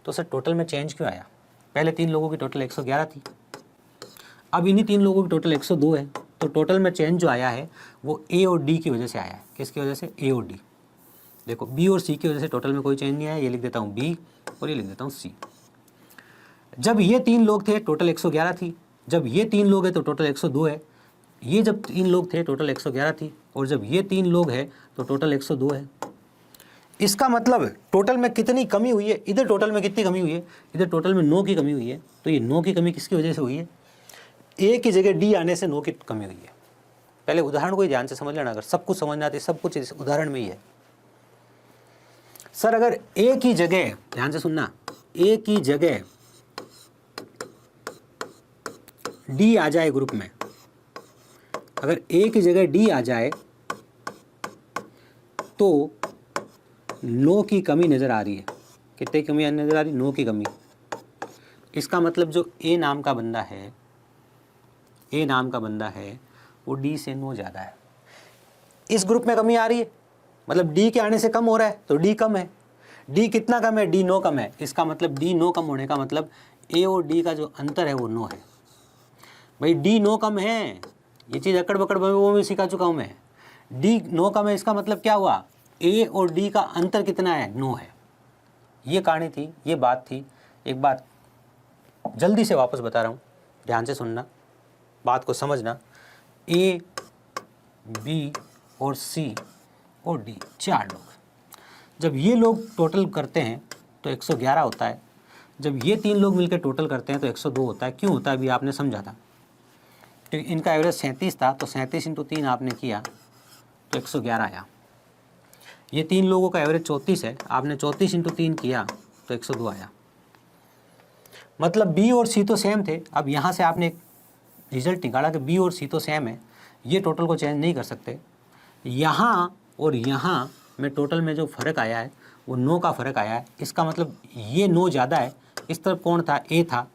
तो सर टोटल में चेंज क्यों आया? पहले 3 लोगों की टोटल 111 थी, अब इन्हीं 3 लोगों की टोटल 102 है, तो टोटल में चेंज जो आया है वो ए और डी की वजह से आया है। किसकी वजह से? ए और डी। देखो बी और सी की वजह से टोटल में कोई चेंज नहीं आया, ये लिख देता हूँ बी और ये लिख देता हूँ सी। जब ये 3 लोग थे टोटल 111 थी, जब ये 3 लोग हैं तो टोटल 102 है। ये जब 3 लोग थे टोटल 111 थी, और जब ये 3 लोग हैं तो टोटल 102 है। इसका मतलब टोटल में कितनी कमी हुई है? इधर टोटल में कितनी कमी हुई है? इधर टोटल में 9 की कमी हुई है। तो ये 9 की कमी किसकी वजह से हुई है? ए की जगह डी आने से 9 की कमी हुई है। पहले उदाहरण को ही ध्यान से समझ लेना, अगर सब कुछ समझना आती सब कुछ इस उदाहरण में ही है। सर अगर ए की जगह, ध्यान से सुनना, ए की जगह डी आ जाए ग्रुप में, अगर ए की जगह डी आ जाए तो 9 की कमी नज़र आ रही है। कितनी कमी नज़र आ रही? 9 की कमी। इसका मतलब जो ए नाम का बंदा है, ए नाम का बंदा है वो डी से 9 ज़्यादा है। इस ग्रुप में कमी आ रही है, मतलब डी के आने से कम हो रहा है, तो डी कम है। डी कितना कम है? डी 9 कम है। इसका मतलब डी 9 कम होने का मतलब ए और डी का जो अंतर है वो 9 है। भाई डी 9 कम है, ये चीज़ अकड़ बकड़ वो भी सिखा चुका हूँ मैं। डी 9 कम है, इसका मतलब क्या हुआ? ए और डी का अंतर कितना है? 9 है। ये कहानी थी, ये बात थी। एक बात जल्दी से वापस बता रहा हूँ, ध्यान से सुनना, बात को समझना। ए, बी और सी और डी 4 लोग, जब ये लोग टोटल करते हैं तो 111 होता है। जब ये 3 लोग मिलकर टोटल करते हैं तो 102 होता है। क्यों होता है? अभी आपने समझा था, क्योंकि इनका एवरेज 37 था, तो 37 × 3 आपने किया तो 111 आया। ये 3 लोगों का एवरेज 34 है, आपने 34 × 3 किया तो 102 आया। मतलब बी और सी तो सेम थे। अब यहाँ से आपने एक रिजल्ट निकाला कि बी और सी तो सेम है, ये टोटल को चेंज नहीं कर सकते। यहाँ और यहाँ में टोटल में जो फ़र्क आया है वो 9 का फ़र्क आया है। इसका मतलब ये 9 ज़्यादा है, इस तरफ कौन था? ए था।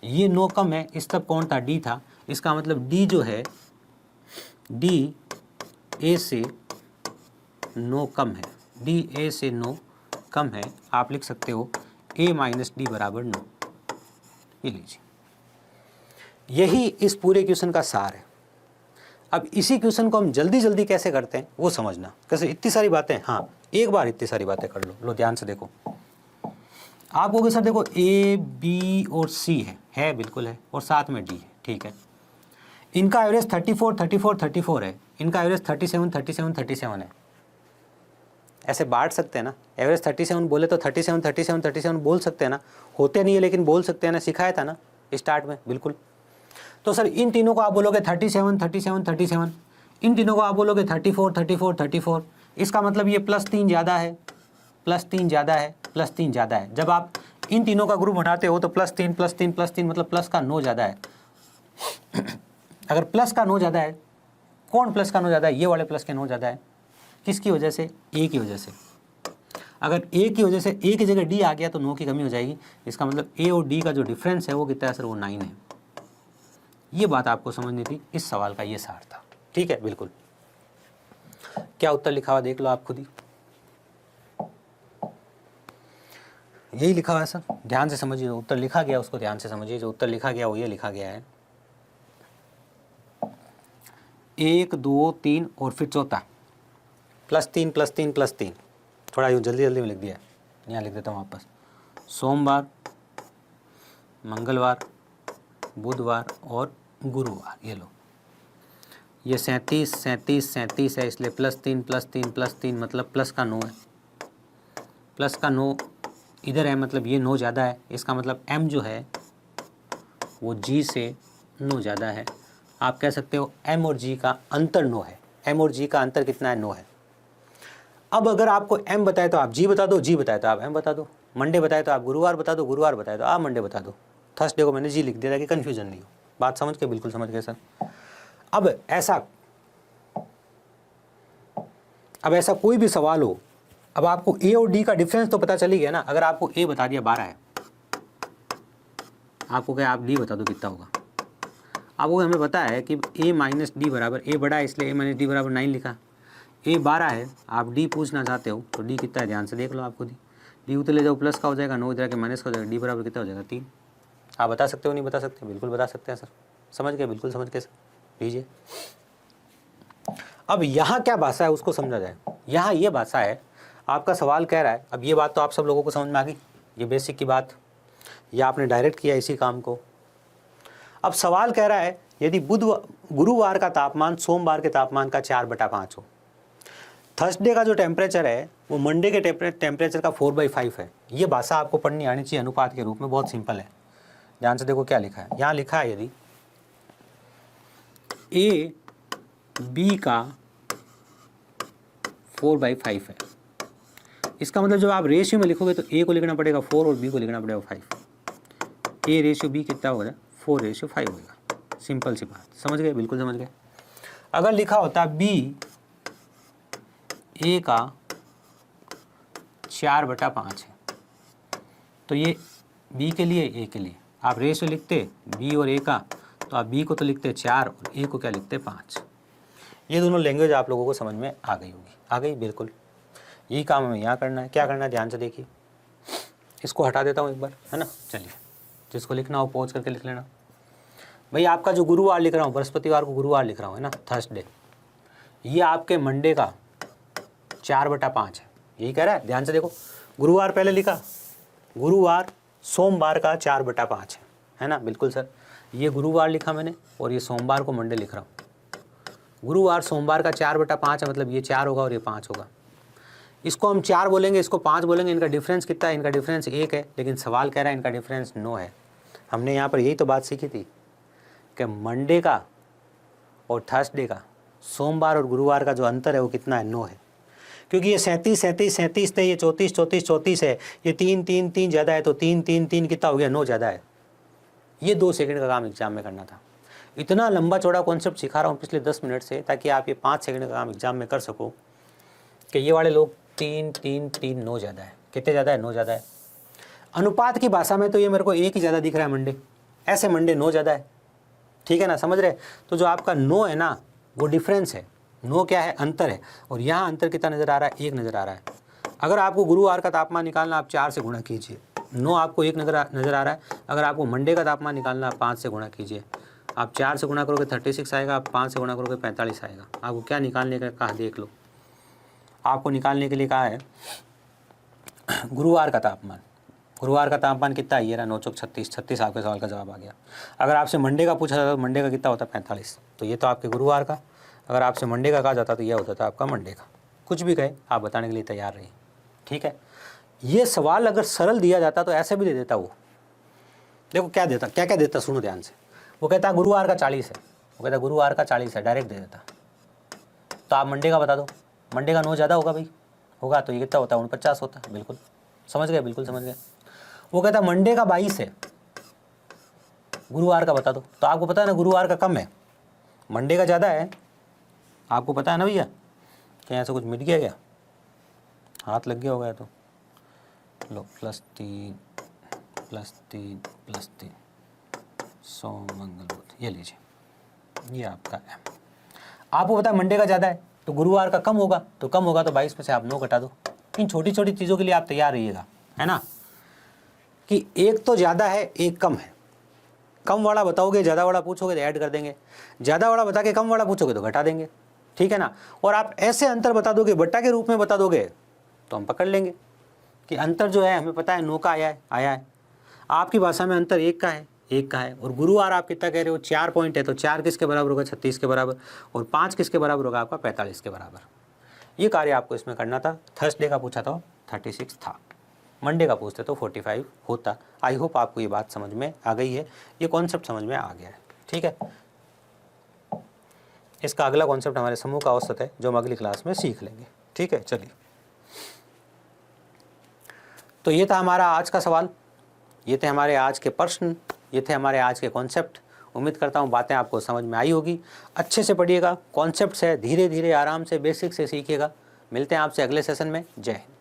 ये 9 कम है, इस तरफ कौन था? डी था। इसका मतलब डी जो है, डी ए से 9 कम है। डी ए से 9 कम है। आप लिख सकते हो a - d = 9। ये लीजिए, यही इस पूरे क्वेश्चन का सार है। अब इसी क्वेश्चन को हम जल्दी जल्दी कैसे करते हैं वो समझना। कैसे? इतनी सारी बातें, हाँ एक बार इतनी सारी बातें कर लो ध्यान से देखो। आप कहोगे सर देखो ए, बी और सी है बिल्कुल है, और साथ में डी है, ठीक है। इनका एवरेज 34, 34, 34 है। इनका एवरेज 37, 37, 37 है। ऐसे बांट सकते हैं ना, एवरेज 37 बोले तो 37, 37, 37 बोल सकते हैं ना। होते नहीं है लेकिन बोल सकते हैं ना, सिखाया था ना स्टार्ट में, बिल्कुल। तो सर इन तीनों को आप बोलोगे 37, 37, 37, इन तीनों को आप बोलोगे 34, 34, 34। इसका मतलब ये +3 ज़्यादा है, +3 ज़्यादा है, +3 ज़्यादा है। जब आप इन तीनों का ग्रुप हटाते हो तो +3, +3, +3 मतलब प्लस का 9 ज़्यादा है। अगर प्लस का 9 ज़्यादा है कौन प्लस का नो ज़्यादा है? ये वाले प्लस के नो ज़्यादा है। किसकी वजह से? ए की वजह से। अगर ए की वजह से ए की जगह डी आ गया तो नो की कमी हो जाएगी। इसका मतलब ए और डी का जो डिफरेंस है वो कितना है सर? वो 9 है। ये बात आपको समझनी थी, इस सवाल का ये सार था। ठीक है, बिल्कुल। क्या उत्तर लिखा हुआ देख लो आप खुद ही, यही लिखा हुआ है सर, ध्यान से समझिए। उत्तर लिखा गया उसको ध्यान से समझिए। जो उत्तर लिखा गया वो ये लिखा गया है 1 2 3 और फिर चौथा +3 +3 +3। थोड़ा यूँ जल्दी जल्दी में लिख दिया है, यहाँ लिख देता हूँ वापस। सोमवार, मंगलवार, बुधवार और गुरुवार। ये लो, ये 37 37 37 है, इसलिए +3 +3 +3 मतलब प्लस का 9 है। प्लस का 9 इधर है, मतलब ये 9 ज़्यादा है। इसका मतलब m जो है वो g से 9 ज़्यादा है। आप कह सकते हो m और g का अंतर 9 है। m और g का अंतर कितना है? 9 है। अब अगर आपको m बताए तो आप g बता दो, g बताए तो आप m बता दो, मंडे बताए तो आप गुरुवार बता दो, गुरुवार बताए तो आप मंडे बता दो। थर्सडे को मैंने g लिख दिया ताकि कन्फ्यूजन नहीं हो। बात समझ के? बिल्कुल समझ गए सर। अब ऐसा कोई भी सवाल हो, अब आपको a और d का डिफरेंस तो पता चल ही गया ना। अगर आपको a बता दिया 12 है, आपको क्या, आप d बता दो कितना होगा। आपको हमें पता है कि a माइनस डी बराबर, a बड़ा है इसलिए a माइनस डी बराबर 9 लिखा। a 12 है, आप d पूछना चाहते हो तो d कितना है ध्यान से देख लो आप खुद ही। d उतर ले जाओ, प्लस का हो जाएगा, 9 इधर के माइनस का हो जाएगा, d बराबर कितना हो जाएगा? 3। आप बता सकते हो? नहीं बता सकते? बिल्कुल बता सकते हैं सर। समझ गए? बिल्कुल समझ गए सर। लीजिए, अब यहाँ क्या भाषा है उसको समझा जाए। यहाँ ये भाषा है, आपका सवाल कह रहा है, अब ये बात तो आप सब लोगों को समझ में आ गई, ये बेसिक की बात, या आपने डायरेक्ट किया इसी काम को। अब सवाल कह रहा है यदि गुरुवार का तापमान सोमवार के तापमान का 4/5 हो, थर्सडे का जो टेम्परेचर है वो मंडे के टेम्परेचर का 4/5 है। ये भाषा आपको पढ़नी आनी चाहिए अनुपात के रूप में, बहुत सिंपल है। ध्यान से देखो क्या लिखा है। यहाँ लिखा है यदि ए बी का 4/5 है, इसका मतलब जब आप रेशियो में लिखोगे तो ए को लिखना पड़ेगा 4 और बी को लिखना पड़ेगा 5। ए रेशियो बी कितना होगा? 4:5 होगा। सिंपल सी बात, समझ गए? बिल्कुल समझ गए। अगर लिखा होता बी ए का 4/5 है, तो ये बी के लिए, ए के लिए आप रेशियो लिखते बी और ए का, तो आप बी को तो लिखते 4 और ए को क्या लिखते 5। ये दोनों लैंग्वेज आप लोगों को समझ में आ गई होगी। आ गई? बिल्कुल। यही काम हमें यहाँ करना है। क्या करना है ध्यान से देखिए। इसको हटा देता हूँ एक बार, है ना। चलिए, जिसको लिखना हो पॉज करके लिख लेना। भाई आपका जो गुरुवार लिख रहा हूँ, बृहस्पतिवार को गुरुवार लिख रहा हूँ, है ना, थर्सडे, ये आपके मंडे का 4/5 है। यही कह रहा है, ध्यान से देखो। गुरुवार पहले लिखा, गुरुवार सोमवार का 4/5 है ना। बिल्कुल सर, ये गुरुवार लिखा मैंने और ये सोमवार को मंडे लिख रहा हूँ। गुरुवार सोमवार का 4/5 है, मतलब ये 4 होगा और ये 5 होगा। इसको हम 4 बोलेंगे, इसको 5 बोलेंगे। इनका डिफरेंस कितना है? इनका डिफरेंस 1 है, लेकिन सवाल कह रहा है इनका डिफरेंस 9 है। हमने यहाँ पर यही तो बात सीखी थी कि मंडे का और थर्सडे का, सोमवार और गुरुवार का जो अंतर है वो कितना है? 9 है। क्योंकि ये 37 37 37 थे, ये 34 34 34 है, ये 3 3 3 ज़्यादा है, तो 3 3 3 कितना हो गया? 9 ज़्यादा है। ये 2 सेकंड का काम एग्जाम में करना था। इतना लंबा चौड़ा कॉन्सेप्ट सिखा रहा हूँ पिछले 10 मिनट से, ताकि आप ये 5 सेकंड का काम एग्जाम में कर सको कि ये वाले लोग 3 3 3 9 ज़्यादा है। कितने ज़्यादा है? 9 ज़्यादा है। अनुपात की भाषा में तो ये मेरे को 1 ही ज़्यादा दिख रहा है मंडे, ऐसे मंडे 9 ज़्यादा है। ठीक है ना, समझ रहे? तो जो आपका 9 है ना, वो डिफरेंस है। 9 क्या है? अंतर है। और यहाँ अंतर कितना नज़र आ रहा है? 1 नज़र आ रहा है। अगर आपको गुरुवार का तापमान निकालना, आप 4 से गुणा कीजिए, 9 आपको 1 नज़र आ रहा है। अगर आपको मंडे का तापमान निकालना, आप 5 से गुणा कीजिए, आप 4 से गुणा करोगे 36 आएगा, आप 5 से गुणा करोगे 45 आएगा। आपको क्या निकालने का कहा देख लो। आपको निकालने के लिए कहा है गुरुवार का तापमान। गुरुवार का तापमान कितना है? ये रहा 9 चौक 36। 36 आपके सवाल का जवाब आ गया। अगर आपसे मंडे का पूछा जाता तो मंडे का कितना होता? 45। तो ये तो आपके गुरुवार का। अगर आपसे मंडे का कहा जाता तो यह होता था आपका मंडे का। कुछ भी कहे, आप बताने के लिए तैयार रहिए। ठीक है, ये सवाल अगर सरल दिया जाता तो ऐसे भी दे देता वो। देखो क्या देता, क्या क्या देता, सुनो ध्यान से। वो कहता गुरुवार का 40 है, वो कहता गुरुवार का 40 है, डायरेक्ट दे देता। तो आप मंडे का बता दो, मंडे का 9 ज़्यादा होगा भाई, होगा, तो ये कितना होता है? 49 होता है। बिल्कुल समझ गए, बिल्कुल समझ गए। वो कहता मंडे का 22 है, गुरुवार का बता दो। तो आपको पता है ना गुरुवार का कम है, मंडे का ज़्यादा है, आपको पता है ना भैया कि ऐसा कुछ मिट गया क्या, हाथ लग गया होगा तो लो +3 +3 +3 100 मंगल बुध, ये लीजिए ये आपका है। आपको पता है मंडे का ज़्यादा है तो गुरुवार का कम होगा, तो कम होगा तो 22 में से आप 9 घटा दो। इन छोटी छोटी चीज़ों के लिए आप तैयार रहिएगा, है ना, कि एक तो ज़्यादा है एक कम है। कम वाला बताओगे ज़्यादा वाला पूछोगे तो ऐड कर देंगे, ज़्यादा वाला बता के कम वाला पूछोगे तो घटा देंगे, ठीक है ना। और आप ऐसे अंतर बता दोगे, बट्टा के रूप में बता दोगे तो हम पकड़ लेंगे कि अंतर जो है हमें पता है 9 का आया है। आपकी भाषा में अंतर 1 का है, 1 का है। और गुरुवार आप कितना कह रहे हो, 4 पॉइंट है, तो 4 किसके बराबर होगा, 36 के बराबर, और 5 किसके बराबर होगा आपका, 45 के बराबर। ये कार्य आपको इसमें करना था। थर्सडे का पूछा था 36 था, मंडे का पूछते तो 45 होता। आई होप आपको ये बात समझ में आ गई है, ये कॉन्सेप्ट समझ में आ गया है, ठीक है। इसका अगला कॉन्सेप्ट हमारे समूह का औसत है, जो हम अगली क्लास में सीख लेंगे, ठीक है। चलिए, तो ये था हमारा आज का सवाल, ये थे हमारे आज के प्रश्न, ये थे हमारे आज के कॉन्सेप्ट। उम्मीद करता हूँ बातें आपको समझ में आई होगी। अच्छे से पढ़िएगा, कॉन्सेप्ट्स है, धीरे धीरे आराम से बेसिक से सीखिएगा। मिलते हैं आपसे अगले सेशन में। जय हिंद।